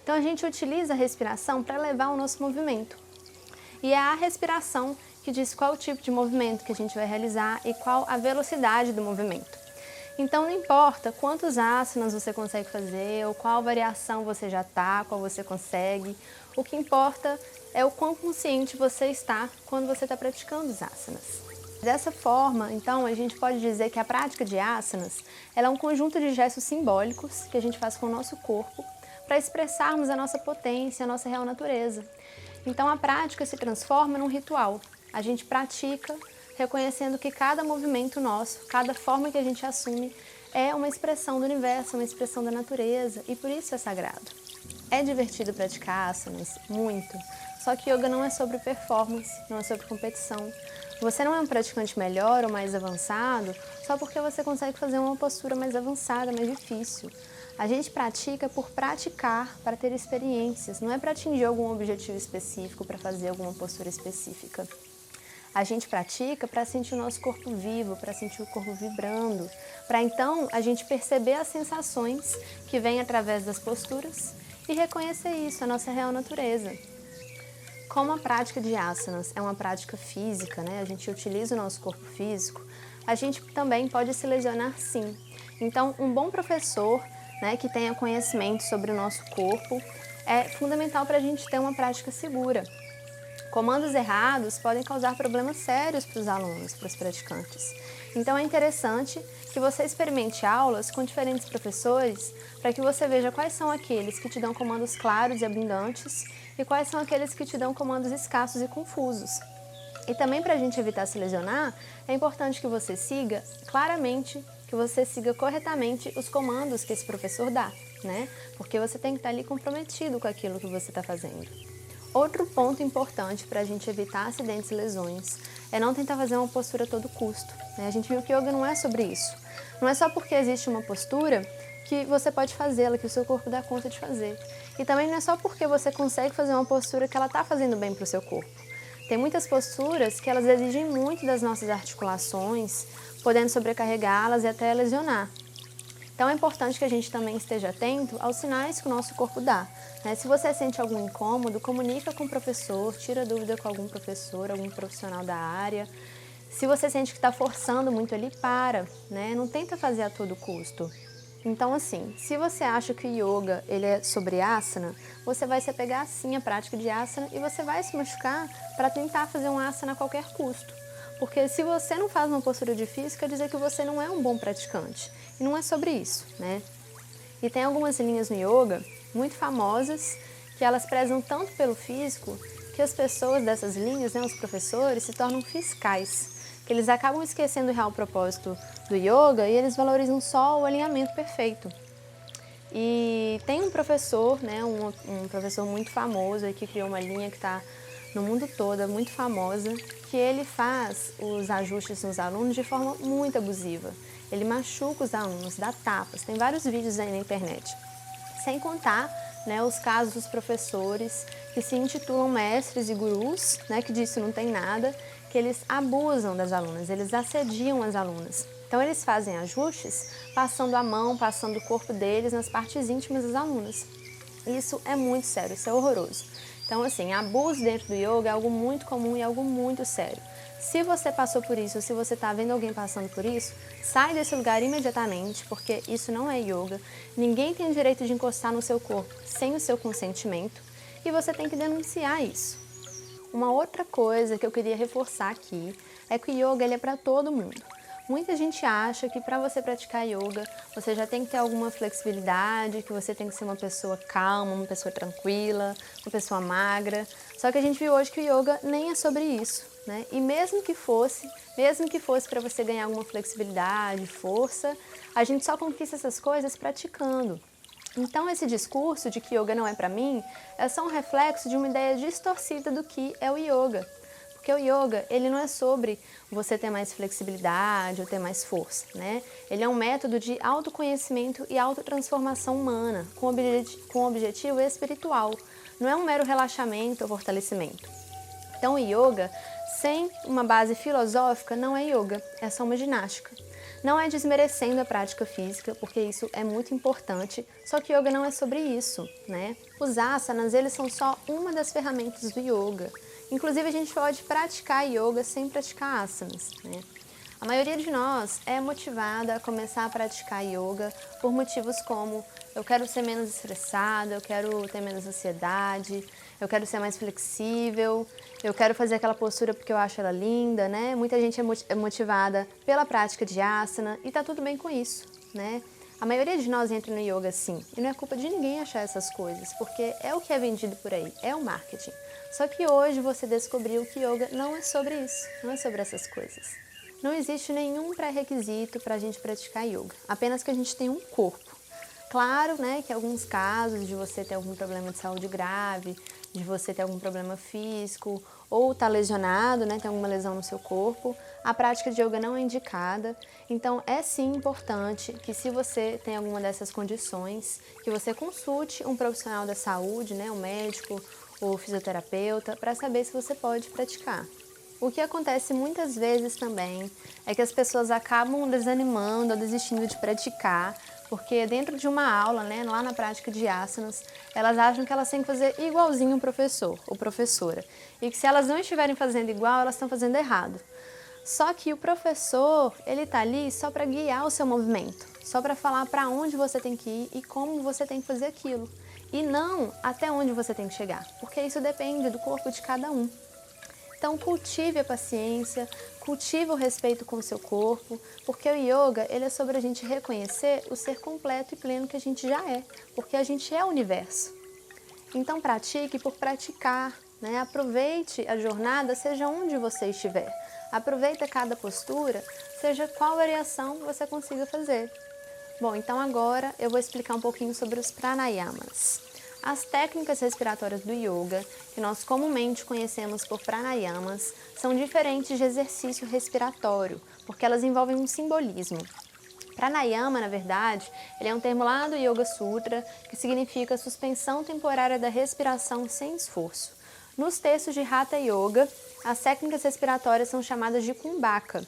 Então a gente utiliza a respiração para levar o nosso movimento. E é a respiração que diz qual o tipo de movimento que a gente vai realizar e qual a velocidade do movimento. Então não importa quantos asanas você consegue fazer ou qual variação você já está, qual você consegue, o que importa é o quão consciente você está quando você está praticando os asanas. Dessa forma, então, a gente pode dizer que a prática de asanas ela é um conjunto de gestos simbólicos que a gente faz com o nosso corpo para expressarmos a nossa potência, a nossa real natureza. Então a prática se transforma num ritual. A gente pratica reconhecendo que cada movimento nosso, cada forma que a gente assume é uma expressão do universo, uma expressão da natureza e por isso é sagrado. É divertido praticar asanas, muito, só que yoga não é sobre performance, não é sobre competição. Você não é um praticante melhor ou mais avançado só porque você consegue fazer uma postura mais avançada, mais difícil. A gente pratica por praticar, para ter experiências, não é para atingir algum objetivo específico, para fazer alguma postura específica. A gente pratica para sentir o nosso corpo vivo, para sentir o corpo vibrando, para então a gente perceber as sensações que vêm através das posturas e reconhecer isso, a nossa real natureza. Como a prática de asanas é uma prática física, né? A gente utiliza o nosso corpo físico, a gente também pode se lesionar sim. Então, um bom professor, né, que tenha conhecimento sobre o nosso corpo é fundamental para a gente ter uma prática segura. Comandos errados podem causar problemas sérios para os alunos, para os praticantes. Então é interessante que você experimente aulas com diferentes professores para que você veja quais são aqueles que te dão comandos claros e abundantes e quais são aqueles que te dão comandos escassos e confusos. E também para a gente evitar se lesionar, é importante que você siga claramente, que você siga corretamente os comandos que esse professor dá, né? Porque você tem que estar ali comprometido com aquilo que você está fazendo. Outro ponto importante para a gente evitar acidentes e lesões é não tentar fazer uma postura a todo custo, né? A gente viu que yoga não é sobre isso. Não é só porque existe uma postura que você pode fazê-la, que o seu corpo dá conta de fazer. E também não é só porque você consegue fazer uma postura que ela está fazendo bem para o seu corpo. Tem muitas posturas que elas exigem muito das nossas articulações, podendo sobrecarregá-las e até lesionar. Então é importante que a gente também esteja atento aos sinais que o nosso corpo dá, né? Se você sente algum incômodo, comunica com o professor, tira dúvida com algum professor, algum profissional da área. Se você sente que está forçando muito ali, para, né? Não tenta fazer a todo custo. Então assim, se você acha que o yoga ele é sobre asana, você vai se apegar sim à prática de asana e você vai se machucar para tentar fazer um asana a qualquer custo. Porque se você não faz uma postura difícil, quer dizer que você não é um bom praticante. E não é sobre isso, né? E tem algumas linhas no yoga muito famosas que elas prezam tanto pelo físico que as pessoas dessas linhas, né, os professores, se tornam fiscais. Que eles acabam esquecendo o real propósito do yoga e eles valorizam só o alinhamento perfeito. E tem um professor, né, um professor muito famoso aí que criou uma linha que está no mundo todo, é muito famosa, que ele faz os ajustes nos alunos de forma muito abusiva. Ele machuca os alunos, dá tapas, tem vários vídeos aí na internet. Sem contar, né, os casos dos professores que se intitulam mestres e gurus, né, que disso não tem nada, que eles abusam das alunas, eles assediam as alunas. Então eles fazem ajustes passando a mão, passando o corpo deles nas partes íntimas das alunas. Isso é muito sério, isso é horroroso. Então assim, abuso dentro do yoga é algo muito comum e algo muito sério. Se você passou por isso, ou se você está vendo alguém passando por isso, sai desse lugar imediatamente, porque isso não é yoga. Ninguém tem o direito de encostar no seu corpo sem o seu consentimento e você tem que denunciar isso. Uma outra coisa que eu queria reforçar aqui é que o yoga ele é para todo mundo. Muita gente acha que para você praticar yoga, você já tem que ter alguma flexibilidade, que você tem que ser uma pessoa calma, uma pessoa tranquila, uma pessoa magra. Só que a gente viu hoje que o yoga nem é sobre isso, né? E mesmo que fosse para você ganhar alguma flexibilidade, força, a gente só conquista essas coisas praticando. Então esse discurso de que yoga não é para mim é só um reflexo de uma ideia distorcida do que é o yoga. Porque o yoga, ele não é sobre você ter mais flexibilidade ou ter mais força, né? Ele é um método de autoconhecimento e autotransformação humana, com objetivo espiritual. Não é um mero relaxamento ou fortalecimento. Então o yoga, sem uma base filosófica, não é yoga, é só uma ginástica. Não é desmerecendo a prática física, porque isso é muito importante, só que yoga não é sobre isso, né? Os asanas, eles são só uma das ferramentas do yoga. Inclusive, a gente pode praticar yoga sem praticar asanas, né? A maioria de nós é motivada a começar a praticar yoga por motivos como eu quero ser menos estressada, eu quero ter menos ansiedade, eu quero ser mais flexível, eu quero fazer aquela postura porque eu acho ela linda, né? Muita gente é motivada pela prática de asana e tá tudo bem com isso, né? A maioria de nós entra no yoga sim, e não é culpa de ninguém achar essas coisas, porque é o que é vendido por aí, é o marketing. Só que hoje você descobriu que yoga não é sobre isso, não é sobre essas coisas. Não existe nenhum pré-requisito para a gente praticar yoga, apenas que a gente tem um corpo. Claro, né, que em alguns casos de você ter algum problema de saúde grave, de você ter algum problema físico, ou tá lesionado, né, tem alguma lesão no seu corpo, a prática de yoga não é indicada. Então é sim importante que, se você tem alguma dessas condições, que você consulte um profissional da saúde, né, um médico ou fisioterapeuta, para saber se você pode praticar. O que acontece muitas vezes também é que as pessoas acabam desanimando ou desistindo de praticar, porque dentro de uma aula, né, lá na prática de asanas, elas acham que elas têm que fazer igualzinho o professor ou professora, e que se elas não estiverem fazendo igual, elas estão fazendo errado. Só que o professor, ele está ali só para guiar o seu movimento, só para falar para onde você tem que ir e como você tem que fazer aquilo, e não até onde você tem que chegar, porque isso depende do corpo de cada um. Então cultive a paciência, cultive o respeito com o seu corpo, porque o yoga, ele é sobre a gente reconhecer o ser completo e pleno que a gente já é, porque a gente é o universo. Então pratique por praticar, né? Aproveite a jornada, seja onde você estiver. Aproveite cada postura, seja qual variação você consiga fazer. Bom, então agora eu vou explicar um pouquinho sobre os pranayamas. As técnicas respiratórias do yoga, que nós comumente conhecemos por pranayamas, são diferentes de exercício respiratório, porque elas envolvem um simbolismo. Pranayama, na verdade, ele é um termo lá do Yoga Sutra, que significa suspensão temporária da respiração sem esforço. Nos textos de Hatha Yoga, as técnicas respiratórias são chamadas de Kumbhaka.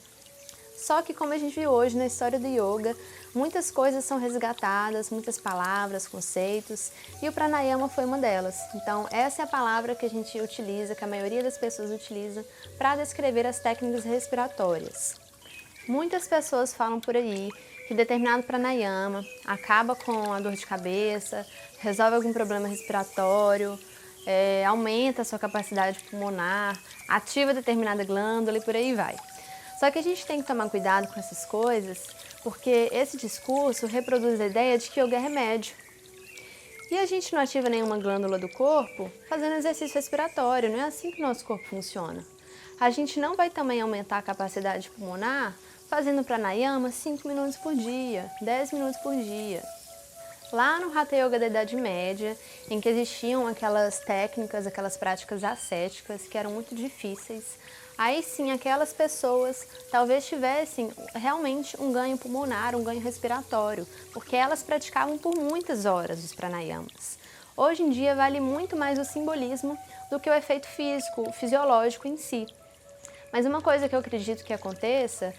Só que, como a gente viu hoje na história do yoga, muitas coisas são resgatadas, muitas palavras, conceitos, e o pranayama foi uma delas. Então, essa é a palavra que a gente utiliza, que a maioria das pessoas utiliza, para descrever as técnicas respiratórias. Muitas pessoas falam por aí que determinado pranayama acaba com a dor de cabeça, resolve algum problema respiratório, aumenta a sua capacidade pulmonar, ativa determinada glândula e por aí vai. Só que a gente tem que tomar cuidado com essas coisas, porque esse discurso reproduz a ideia de que yoga é remédio. E a gente não ativa nenhuma glândula do corpo fazendo exercício respiratório, não é assim que o nosso corpo funciona. A gente não vai também aumentar a capacidade pulmonar fazendo pranayama 5 minutos por dia, 10 minutos por dia. Lá no Hatha Yoga da Idade Média, em que existiam aquelas técnicas, aquelas práticas ascéticas que eram muito difíceis, aí sim aquelas pessoas talvez tivessem realmente um ganho pulmonar, um ganho respiratório, porque elas praticavam por muitas horas os pranayamas. Hoje em dia vale muito mais o simbolismo do que o efeito físico, fisiológico em si. Mas uma coisa que eu acredito que aconteça,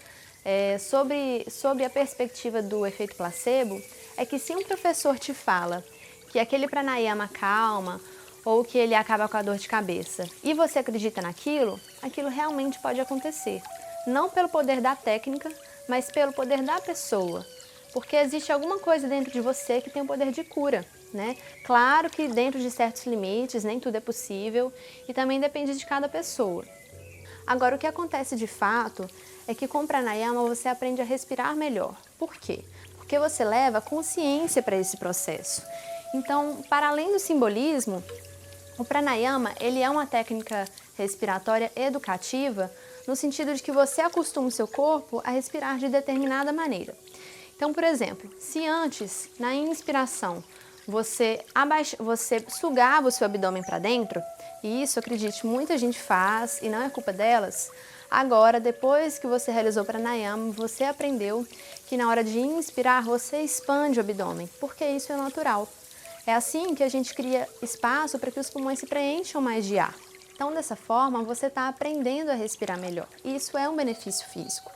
sob a perspectiva do efeito placebo, é que se um professor te fala que aquele pranayama calma ou que ele acaba com a dor de cabeça e você acredita naquilo, aquilo realmente pode acontecer. Não pelo poder da técnica, mas pelo poder da pessoa. Porque existe alguma coisa dentro de você que tem o poder de cura, né? Claro que dentro de certos limites, nem tudo é possível e também depende de cada pessoa. Agora, o que acontece de fato é que com o pranayama você aprende a respirar melhor. Por quê? Porque você leva consciência para esse processo. Então, para além do simbolismo, o pranayama ele é uma técnica respiratória educativa no sentido de que você acostuma o seu corpo a respirar de determinada maneira. Então, por exemplo, se antes, na inspiração, você sugava o seu abdômen para dentro, e isso, acredite, muita gente faz e não é culpa delas, agora, depois que você realizou o pranayama, você aprendeu que na hora de inspirar, você expande o abdômen, porque isso é natural. É assim que a gente cria espaço para que os pulmões se preencham mais de ar. Então, dessa forma, você está aprendendo a respirar melhor. E isso é um benefício físico.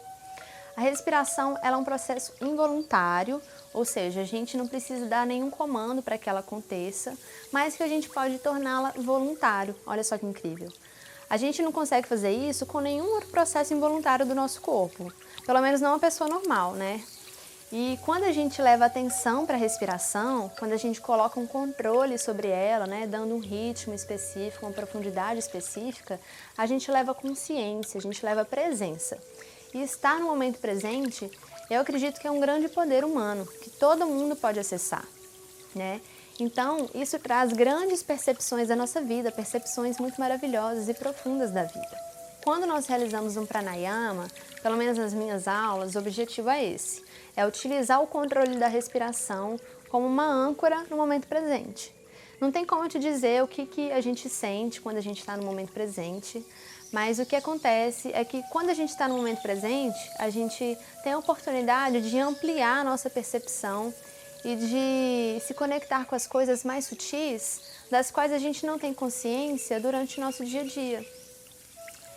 A respiração ela é um processo involuntário, ou seja, a gente não precisa dar nenhum comando para que ela aconteça, mas que a gente pode torná-la voluntário. Olha só que incrível. A gente não consegue fazer isso com nenhum outro processo involuntário do nosso corpo, pelo menos não uma pessoa normal, né? E quando a gente leva atenção para a respiração, quando a gente coloca um controle sobre ela, né, dando um ritmo específico, uma profundidade específica, a gente leva consciência, a gente leva presença. E estar no momento presente Eu acredito que é um grande poder humano, que todo mundo pode acessar, né? Então, isso traz grandes percepções da nossa vida, percepções muito maravilhosas e profundas da vida. Quando nós realizamos um pranayama, pelo menos nas minhas aulas, o objetivo é esse, é utilizar o controle da respiração como uma âncora no momento presente. Não tem como te dizer o que a gente sente quando a gente está no momento presente, mas o que acontece é que quando a gente está no momento presente, a gente tem a oportunidade de ampliar a nossa percepção e de se conectar com as coisas mais sutis, das quais a gente não tem consciência durante o nosso dia a dia.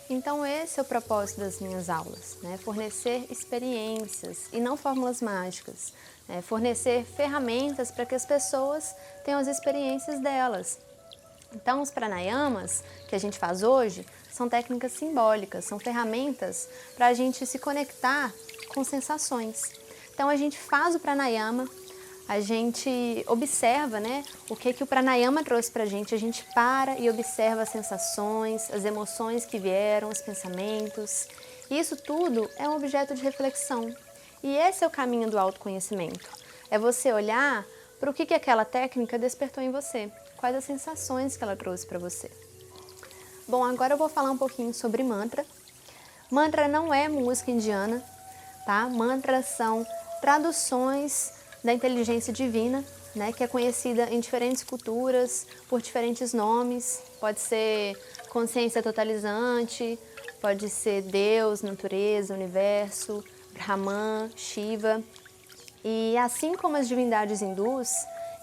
Então esse é o propósito das minhas aulas, né? Fornecer experiências e não fórmulas mágicas, né? Fornecer ferramentas para que as pessoas tenham as experiências delas. Então os pranayamas que a gente faz hoje são técnicas simbólicas, são ferramentas para a gente se conectar com sensações. Então a gente faz o pranayama, a gente observa, né, o que o pranayama trouxe para a gente para e observa as sensações, as emoções que vieram, os pensamentos. E isso tudo é um objeto de reflexão. E esse é o caminho do autoconhecimento. É você olhar para o que aquela técnica despertou em você, quais as sensações que ela trouxe para você. Bom, agora eu vou falar um pouquinho sobre mantra. Mantra não é música indiana, tá? Mantras são traduções da inteligência divina, né, que é conhecida em diferentes culturas, por diferentes nomes. Pode ser consciência totalizante, pode ser Deus, natureza, universo, Brahman, Shiva. E assim como as divindades hindus,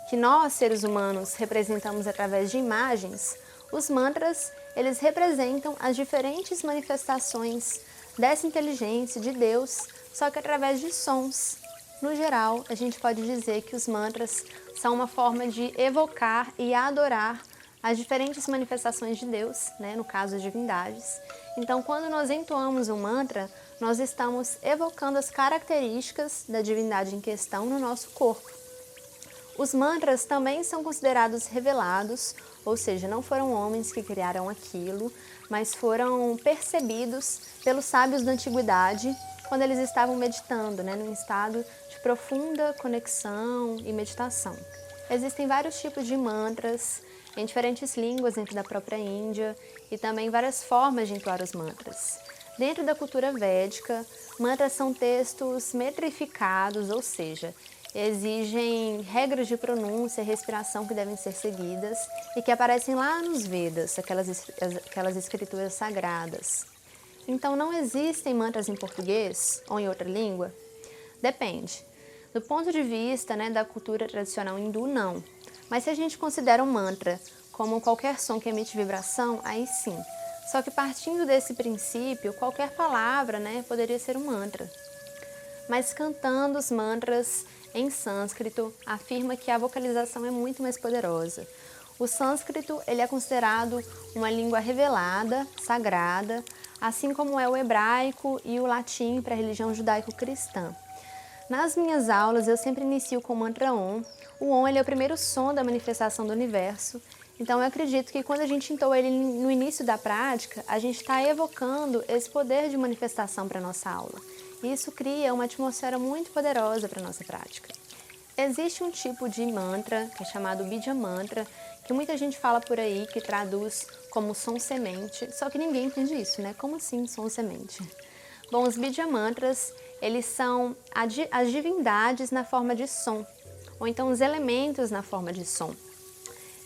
que nós, seres humanos, representamos através de imagens, os mantras, eles representam as diferentes manifestações dessa inteligência de Deus, só que através de sons. No geral, a gente pode dizer que os mantras são uma forma de evocar e adorar as diferentes manifestações de Deus, né? No caso, as divindades. Então, quando nós entoamos um mantra, nós estamos evocando as características da divindade em questão no nosso corpo. Os mantras também são considerados revelados, ou seja, não foram homens que criaram aquilo, mas foram percebidos pelos sábios da antiguidade quando eles estavam meditando, né, num estado de profunda conexão e meditação. Existem vários tipos de mantras em diferentes línguas dentro da própria Índia e também várias formas de entoar os mantras. Dentro da cultura védica, mantras são textos metrificados, ou seja, exigem regras de pronúncia e respiração que devem ser seguidas e que aparecem lá nos Vedas, aquelas escrituras sagradas. Então, não existem mantras em português ou em outra língua? Depende. Do ponto de vista, né, da cultura tradicional hindu, não. Mas se a gente considera um mantra como qualquer som que emite vibração, aí sim. Só que partindo desse princípio, qualquer palavra, né, poderia ser um mantra. Mas cantando os mantras em sânscrito, afirma que a vocalização é muito mais poderosa. O sânscrito ele é considerado uma língua revelada, sagrada, assim como é o hebraico e o latim para a religião judaico-cristã. Nas minhas aulas, eu sempre inicio com o mantra Om. O Om ele é o primeiro som da manifestação do universo. Então, eu acredito que quando a gente entoa ele no início da prática, a gente está evocando esse poder de manifestação para a nossa aula. E isso cria uma atmosfera muito poderosa para a nossa prática. Existe um tipo de mantra, que é chamado Bija Mantra, que muita gente fala por aí, que traduz como som semente, só que ninguém entende isso, né? Como assim som semente? Bom, os Bija Mantras, eles são as divindades na forma de som, ou então os elementos na forma de som.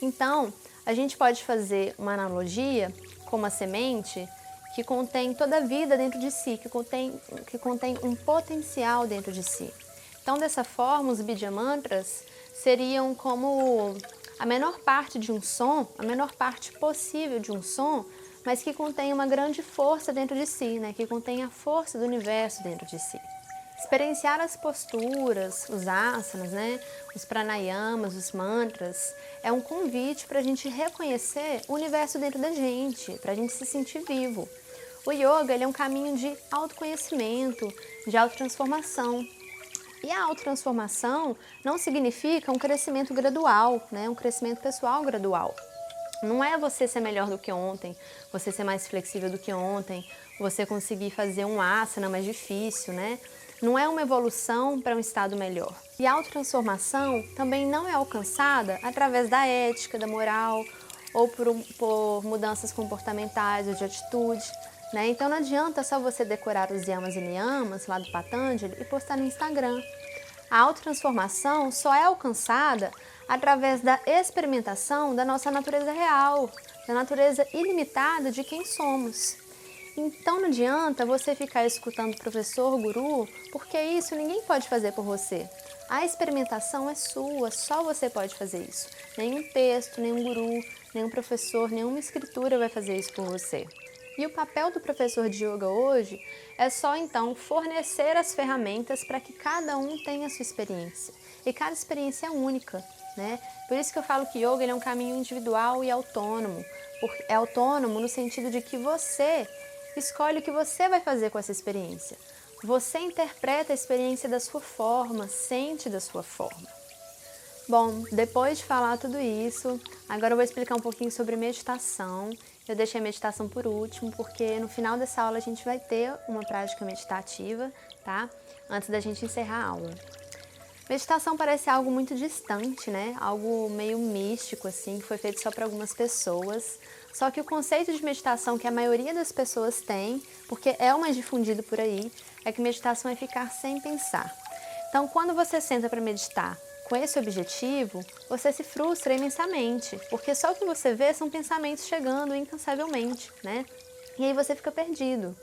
Então, a gente pode fazer uma analogia com uma semente que contém toda a vida dentro de si, que contém um potencial dentro de si. Então, dessa forma, os Bija Mantras seriam como a menor parte de um som, a menor parte possível de um som, mas que contém uma grande força dentro de si, né? Que contém a força do universo dentro de si. Experienciar as posturas, os asanas, né? Os pranayamas, os mantras, é um convite para a gente reconhecer o universo dentro da gente, para a gente se sentir vivo. O yoga ele é um caminho de autoconhecimento, de autotransformação. E a autotransformação não significa um crescimento gradual, né? Um crescimento pessoal gradual. Não é você ser melhor do que ontem, você ser mais flexível do que ontem, você conseguir fazer um asana mais difícil, né? não é uma evolução para um estado melhor. E a autotransformação também não é alcançada através da ética, da moral, ou por mudanças comportamentais ou de atitude, né? Então não adianta só você decorar os yamas e niyamas lá do Patanjali e postar no Instagram. A autotransformação só é alcançada através da experimentação da nossa natureza real, da natureza ilimitada de quem somos. Então não adianta você ficar escutando professor, guru, porque isso ninguém pode fazer por você. A experimentação é sua, só você pode fazer isso. Nenhum texto, nenhum guru, nenhum professor, nenhuma escritura vai fazer isso por você. E o papel do professor de yoga hoje é só então fornecer as ferramentas para que cada um tenha a sua experiência. E cada experiência é única, né? Por isso que eu falo que yoga ele é um caminho individual e autônomo. É autônomo no sentido de que você escolhe o que você vai fazer com essa experiência. Você interpreta a experiência da sua forma, sente da sua forma. Bom, depois de falar tudo isso, agora eu vou explicar um pouquinho sobre meditação. Eu deixei a meditação por último, porque no final dessa aula a gente vai ter uma prática meditativa, tá? Antes da gente encerrar a aula. Meditação parece algo muito distante, né? Algo meio místico, assim, que foi feito só para algumas pessoas. Só que o conceito de meditação que a maioria das pessoas tem, porque é o mais difundido por aí, é que meditação é ficar sem pensar. Então, quando você senta para meditar com esse objetivo, você se frustra imensamente, porque só o que você vê são pensamentos chegando incansavelmente, né? E aí você fica perdido.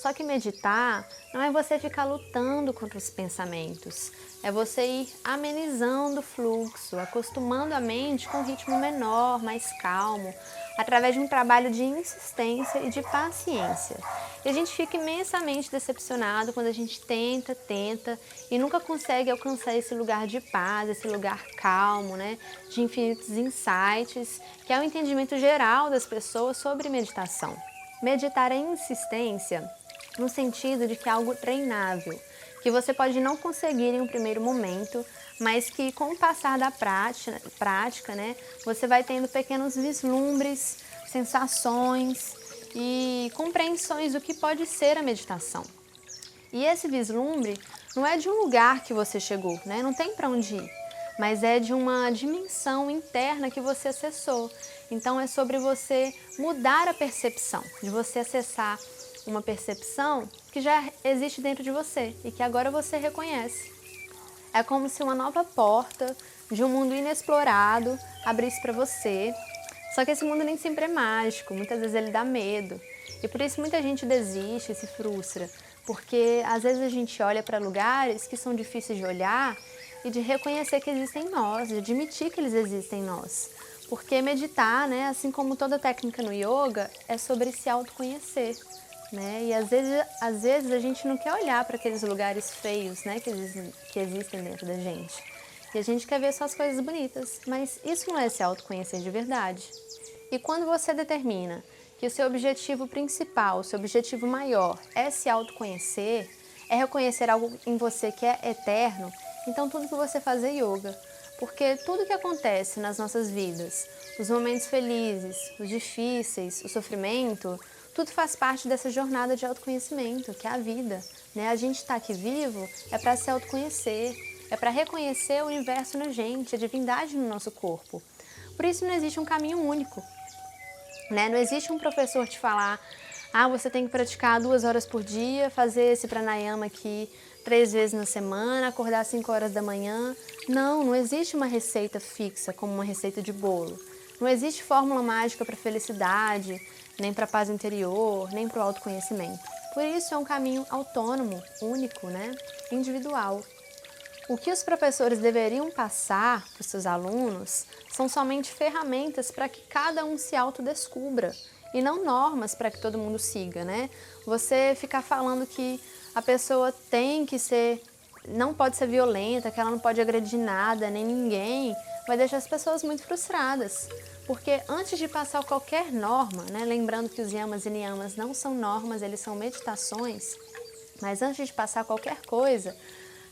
Só que meditar não é você ficar lutando contra os pensamentos, é você ir amenizando o fluxo, acostumando a mente com um ritmo menor, mais calmo, através de um trabalho de insistência e de paciência. E a gente fica imensamente decepcionado quando a gente tenta e nunca consegue alcançar esse lugar de paz, esse lugar calmo, né, de infinitos insights, que é o entendimento geral das pessoas sobre meditação. Meditar é insistência no sentido de que é algo treinável, que você pode não conseguir em um primeiro momento, mas que com o passar da prática, né, você vai tendo pequenos vislumbres, sensações e compreensões do que pode ser a meditação. E esse vislumbre não é de um lugar que você chegou, né, não tem para onde ir, mas é de uma dimensão interna que você acessou. Então é sobre você mudar a percepção, de você acessar uma percepção que já existe dentro de você e que agora você reconhece. É como se uma nova porta de um mundo inexplorado abrisse para você. Só que esse mundo nem sempre é mágico, muitas vezes ele dá medo. E por isso muita gente desiste e se frustra, porque às vezes a gente olha para lugares que são difíceis de olhar e de reconhecer que existem em nós, de admitir que eles existem em nós. Porque meditar, né, assim como toda técnica no yoga, é sobre se autoconhecer. Né? E às vezes a gente não quer olhar para aqueles lugares feios, né, que existem dentro da gente. E a gente quer ver só as coisas bonitas, mas isso não é se autoconhecer de verdade. E quando você determina que o seu objetivo principal, o seu objetivo maior é se autoconhecer, é reconhecer algo em você que é eterno, então tudo que você faz é yoga. Porque tudo que acontece nas nossas vidas, os momentos felizes, os difíceis, o sofrimento, tudo faz parte dessa jornada de autoconhecimento, que é a vida. Né? A gente está aqui vivo é para se autoconhecer, é para reconhecer o universo na gente, a divindade no nosso corpo. Por isso não existe um caminho único. Né? Não existe um professor te falar, você tem que praticar 2 horas por dia, fazer esse pranayama aqui 3 vezes na semana, acordar às 5 horas da manhã. Não existe uma receita fixa, como uma receita de bolo. Não existe fórmula mágica para felicidade, nem para a paz interior, nem para o autoconhecimento. Por isso é um caminho autônomo, único, né? Individual. O que os professores deveriam passar para os seus alunos são somente ferramentas para que cada um se autodescubra e não normas para que todo mundo siga, né? Você ficar falando que a pessoa não pode ser violenta, que ela não pode agredir nada, nem ninguém, vai deixar as pessoas muito frustradas. Porque antes de passar qualquer norma, né, lembrando que os yamas e niyamas não são normas, eles são meditações, mas antes de passar qualquer coisa,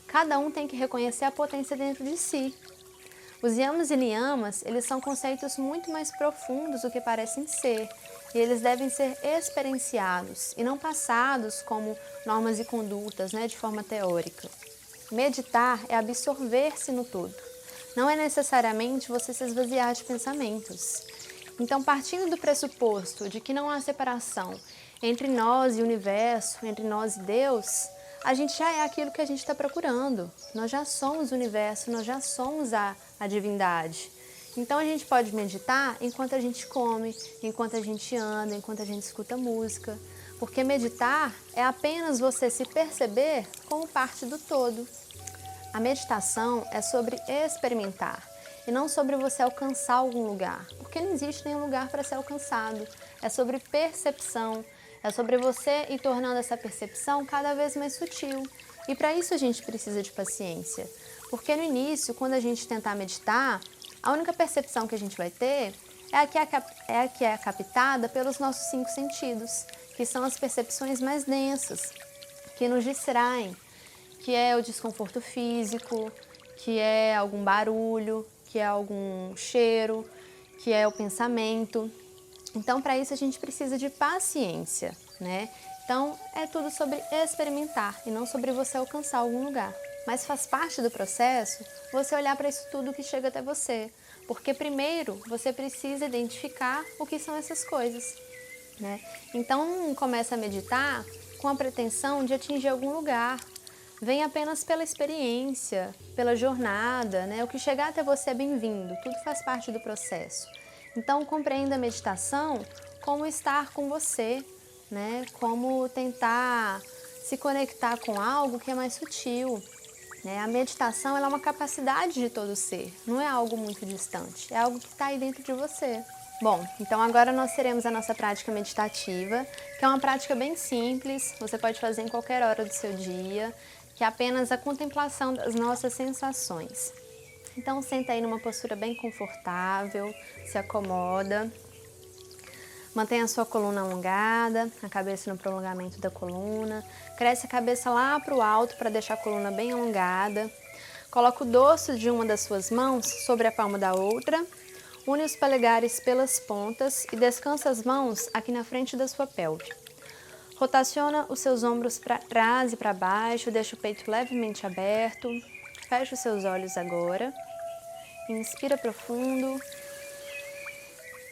cada um tem que reconhecer a potência dentro de si. Os yamas e niyamas, eles são conceitos muito mais profundos do que parecem ser. e eles devem ser experienciados e não passados como normas e condutas, de forma teórica. Meditar é absorver-se no todo. Não é necessariamente você se esvaziar de pensamentos. Então, partindo do pressuposto de que não há separação entre nós e o universo, entre nós e Deus, a gente já é aquilo que a gente está procurando. Nós já somos o universo, nós já somos a divindade. Então, a gente pode meditar enquanto a gente come, enquanto a gente anda, enquanto a gente escuta música. Porque meditar é apenas você se perceber como parte do todo. A meditação é sobre experimentar e não sobre você alcançar algum lugar, porque não existe nenhum lugar para ser alcançado. É sobre percepção, é sobre você ir tornando essa percepção cada vez mais sutil. E para isso a gente precisa de paciência, porque no início, quando a gente tentar meditar, a única percepção que a gente vai ter é a que é captada pelos nossos 5 sentidos, que são as percepções mais densas, que nos distraem, que é o desconforto físico, que é algum barulho, que é algum cheiro, que é o pensamento. Então, para isso a gente precisa de paciência, Então, é tudo sobre experimentar e não sobre você alcançar algum lugar. Mas faz parte do processo você olhar para isso tudo que chega até você, porque primeiro você precisa identificar o que são essas coisas, Então, não começa a meditar com a pretensão de atingir algum lugar. Vem apenas pela experiência, pela jornada, O que chegar até você é bem-vindo, tudo faz parte do processo. Então, compreenda a meditação como estar com você, Como tentar se conectar com algo que é mais sutil. A meditação ela é uma capacidade de todo ser, não é algo muito distante, é algo que está aí dentro de você. Bom, então agora nós teremos a nossa prática meditativa, que é uma prática bem simples, você pode fazer em qualquer hora do seu dia, que é apenas a contemplação das nossas sensações. Então senta aí numa postura bem confortável, se acomoda, mantenha a sua coluna alongada, a cabeça no prolongamento da coluna, cresce a cabeça lá para o alto para deixar a coluna bem alongada, coloca o dorso de uma das suas mãos sobre a palma da outra, une os polegares pelas pontas e descansa as mãos aqui na frente da sua pelve. Rotaciona os seus ombros para trás e para baixo, deixa o peito levemente aberto. Fecha os seus olhos agora. Inspira profundo.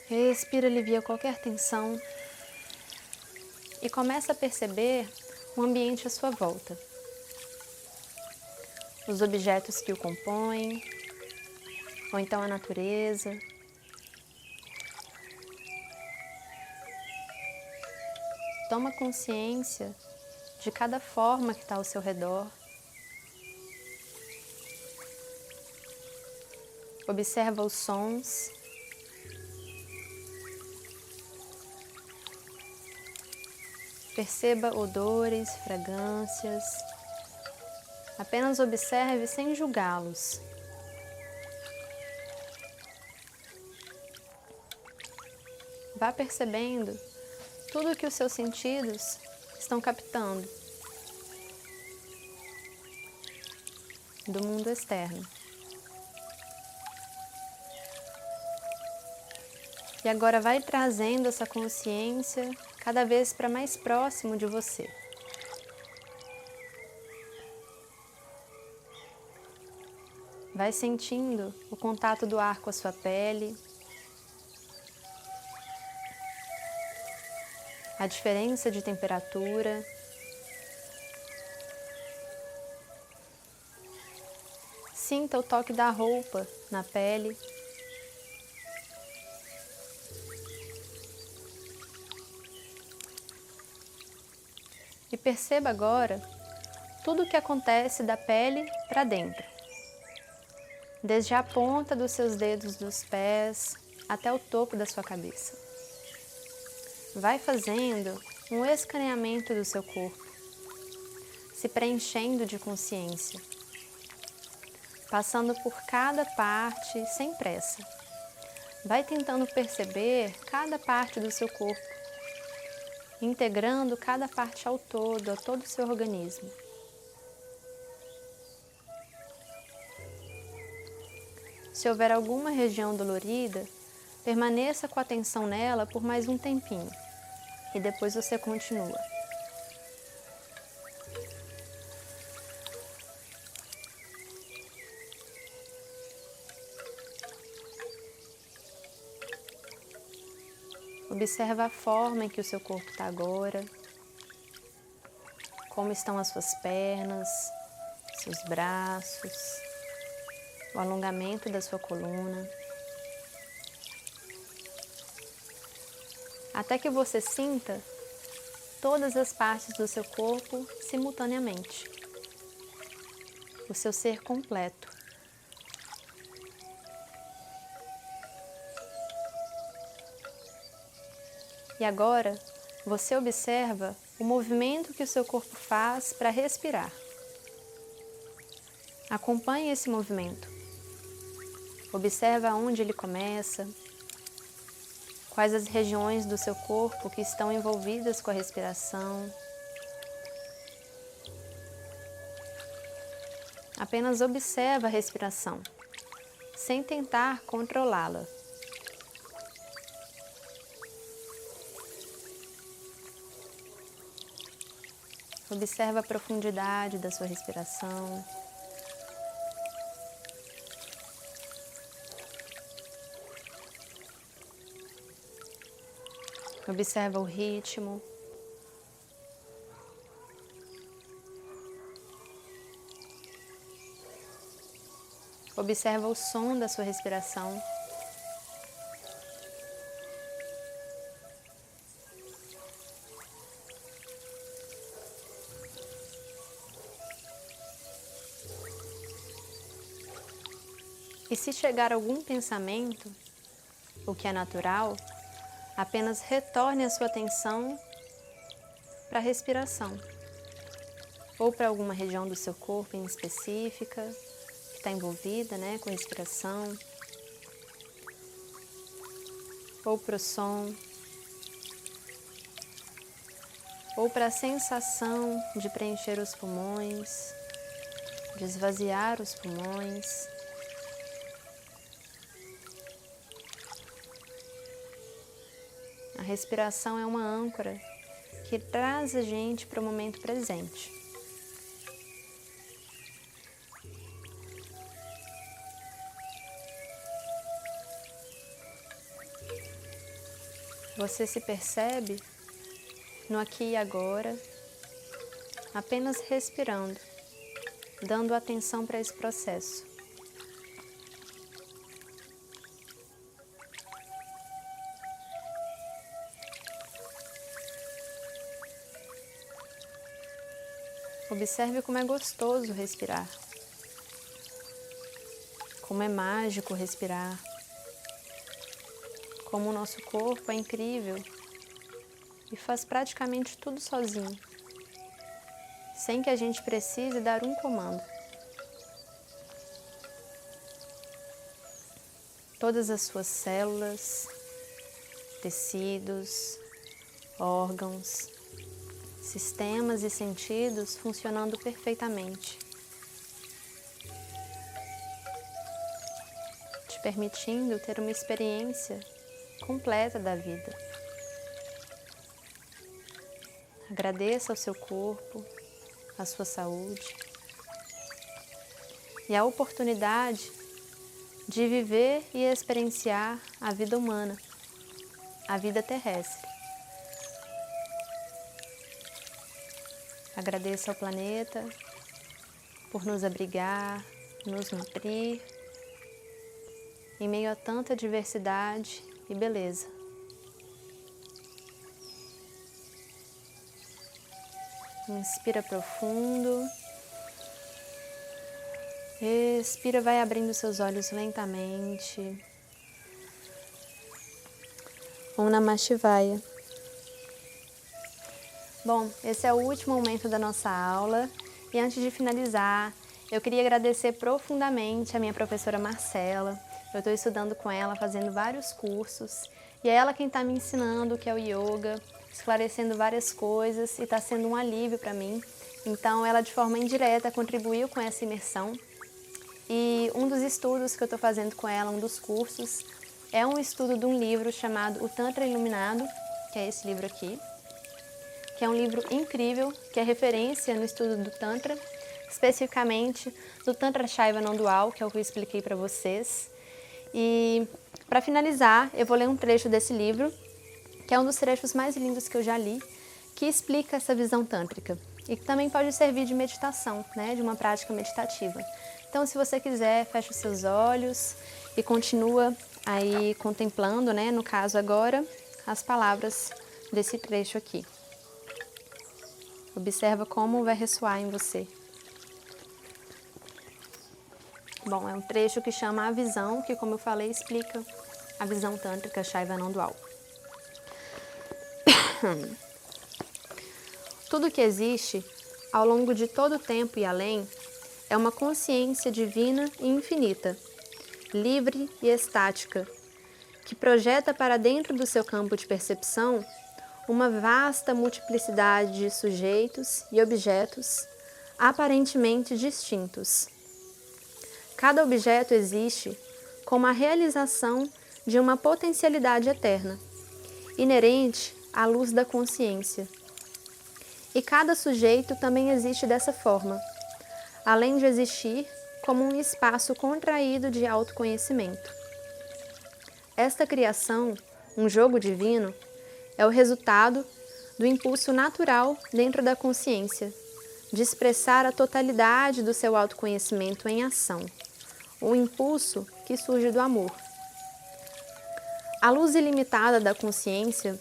Respira, alivia qualquer tensão. E começa a perceber o ambiente à sua volta. Os objetos que o compõem, ou então a natureza. Toma consciência de cada forma que está ao seu redor. Observa os sons. Perceba odores, fragrâncias. Apenas observe sem julgá-los. Vá percebendo tudo o que os seus sentidos estão captando do mundo externo. E agora vai trazendo essa consciência cada vez para mais próximo de você. Vai sentindo o contato do ar com a sua pele, a diferença de temperatura. Sinta o toque da roupa na pele. E perceba agora tudo o que acontece da pele para dentro. Desde a ponta dos seus dedos dos pés até o topo da sua cabeça. Vai fazendo um escaneamento do seu corpo, se preenchendo de consciência, passando por cada parte sem pressa. Vai tentando perceber cada parte do seu corpo, integrando cada parte ao todo, a todo o seu organismo. Se houver alguma região dolorida, Permaneça com a atenção nela por mais um tempinho e depois você continua. Observa a forma em que o seu corpo está agora, como estão as suas pernas, seus braços, o alongamento da sua coluna. Até que você sinta todas as partes do seu corpo simultaneamente. O seu ser completo. E agora, você observa o movimento que o seu corpo faz para respirar. Acompanhe esse movimento. Observa onde ele começa, quais as regiões do seu corpo que estão envolvidas com a respiração. Apenas observa a respiração, sem tentar controlá-la. Observa a profundidade da sua respiração. Observa o ritmo. Observa o som da sua respiração. E se chegar algum pensamento, o que é natural, apenas retorne a sua atenção para a respiração, ou para alguma região do seu corpo em específica, que está envolvida, com a respiração, ou para o som, ou para a sensação de preencher os pulmões, de esvaziar os pulmões. A respiração é uma âncora que traz a gente para o momento presente. Você se percebe no aqui e agora, apenas respirando, dando atenção para esse processo. Observe como é gostoso respirar, como é mágico respirar, como o nosso corpo é incrível e faz praticamente tudo sozinho, sem que a gente precise dar um comando. Todas as suas células, tecidos, órgãos, sistemas e sentidos funcionando perfeitamente, te permitindo ter uma experiência completa da vida. Agradeça ao seu corpo, à sua saúde e a oportunidade de viver e experienciar a vida humana, a vida terrestre. Agradeça ao planeta por nos abrigar, nos nutrir, em meio a tanta diversidade e beleza. Inspira profundo. Expira, vai abrindo seus olhos lentamente. Om Namah Shivaya. Bom, esse é o último momento da nossa aula e antes de finalizar, eu queria agradecer profundamente a minha professora Marcela. Eu estou estudando com ela, fazendo vários cursos e é ela quem está me ensinando o que é o yoga, esclarecendo várias coisas e está sendo um alívio para mim. Então ela de forma indireta contribuiu com essa imersão e um dos estudos que eu estou fazendo com ela, um dos cursos, é um estudo de um livro chamado O Tantra Iluminado, que é esse livro aqui, que é um livro incrível, que é referência no estudo do Tantra, especificamente do Tantra Shaiva não dual, que é o que eu expliquei para vocês. E para finalizar, eu vou ler um trecho desse livro, que é um dos trechos mais lindos que eu já li, que explica essa visão tântrica e que também pode servir de meditação, né, de uma prática meditativa. Então, se você quiser, fecha os seus olhos e continua aí contemplando, né, no caso agora, as palavras desse trecho aqui. Observa como vai ressoar em você. Bom, é um trecho que chama A Visão, que, como eu falei, explica a visão tântrica Shaiva não dual. Tudo que existe, ao longo de todo o tempo e além, é uma consciência divina e infinita, livre e estática, que projeta para dentro do seu campo de percepção uma vasta multiplicidade de sujeitos e objetos aparentemente distintos. Cada objeto existe como a realização de uma potencialidade eterna, inerente à luz da consciência. E cada sujeito também existe dessa forma, além de existir como um espaço contraído de autoconhecimento. Esta criação, um jogo divino, é o resultado do impulso natural dentro da consciência, de expressar a totalidade do seu autoconhecimento em ação, o impulso que surge do amor. A luz ilimitada da consciência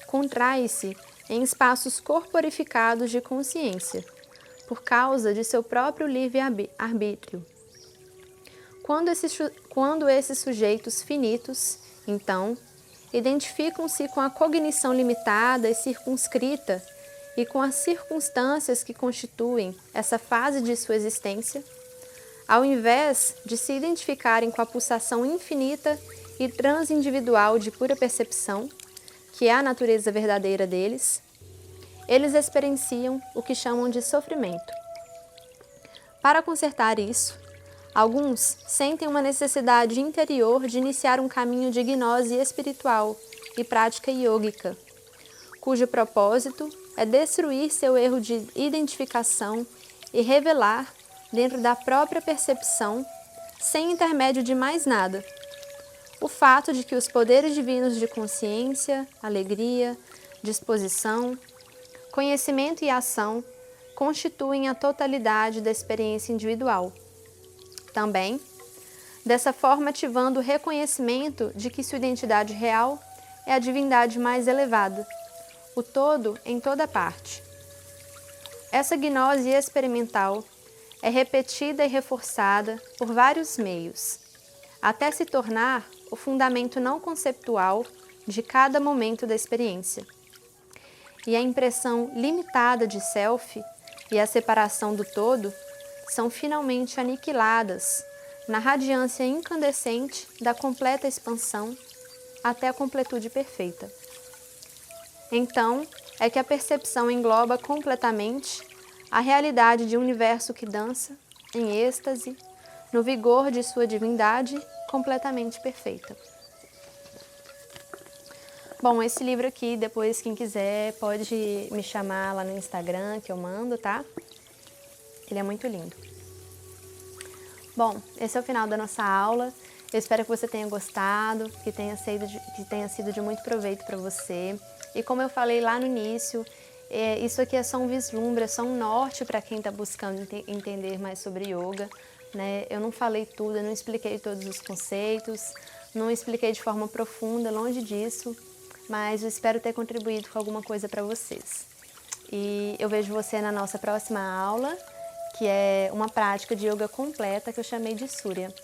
contrai-se em espaços corporificados de consciência, por causa de seu próprio livre-arbítrio. Quando esses sujeitos finitos, então, identificam-se com a cognição limitada e circunscrita e com as circunstâncias que constituem essa fase de sua existência, ao invés de se identificarem com a pulsação infinita e transindividual de pura percepção, que é a natureza verdadeira deles, eles experienciam o que chamam de sofrimento. Para consertar isso, alguns sentem uma necessidade interior de iniciar um caminho de gnose espiritual e prática iógica, cujo propósito é destruir seu erro de identificação e revelar, dentro da própria percepção, sem intermédio de mais nada, o fato de que os poderes divinos de consciência, alegria, disposição, conhecimento e ação constituem a totalidade da experiência individual. Também, dessa forma ativando o reconhecimento de que sua identidade real é a divindade mais elevada, o todo em toda parte. Essa gnose experimental é repetida e reforçada por vários meios, até se tornar o fundamento não conceptual de cada momento da experiência. E a impressão limitada de self e a separação do todo são finalmente aniquiladas na radiância incandescente da completa expansão até a completude perfeita. Então, é que a percepção engloba completamente a realidade de um universo que dança, em êxtase, no vigor de sua divindade completamente perfeita. Bom, esse livro aqui, depois quem quiser pode me chamar lá no Instagram que eu mando, tá? Ele é muito lindo. Bom, esse é o final da nossa aula. Eu espero que você tenha gostado, que tenha sido de muito proveito para você. E como eu falei lá no início, isso aqui é só um vislumbre, é só um norte para quem está buscando entender mais sobre yoga, né? Eu não falei tudo, eu não expliquei todos os conceitos, não expliquei de forma profunda, longe disso, mas eu espero ter contribuído com alguma coisa para vocês. E eu vejo você na nossa próxima aula, que é uma prática de yoga completa que eu chamei de Surya.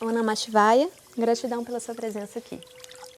Om Namah Shivaya, gratidão pela sua presença aqui.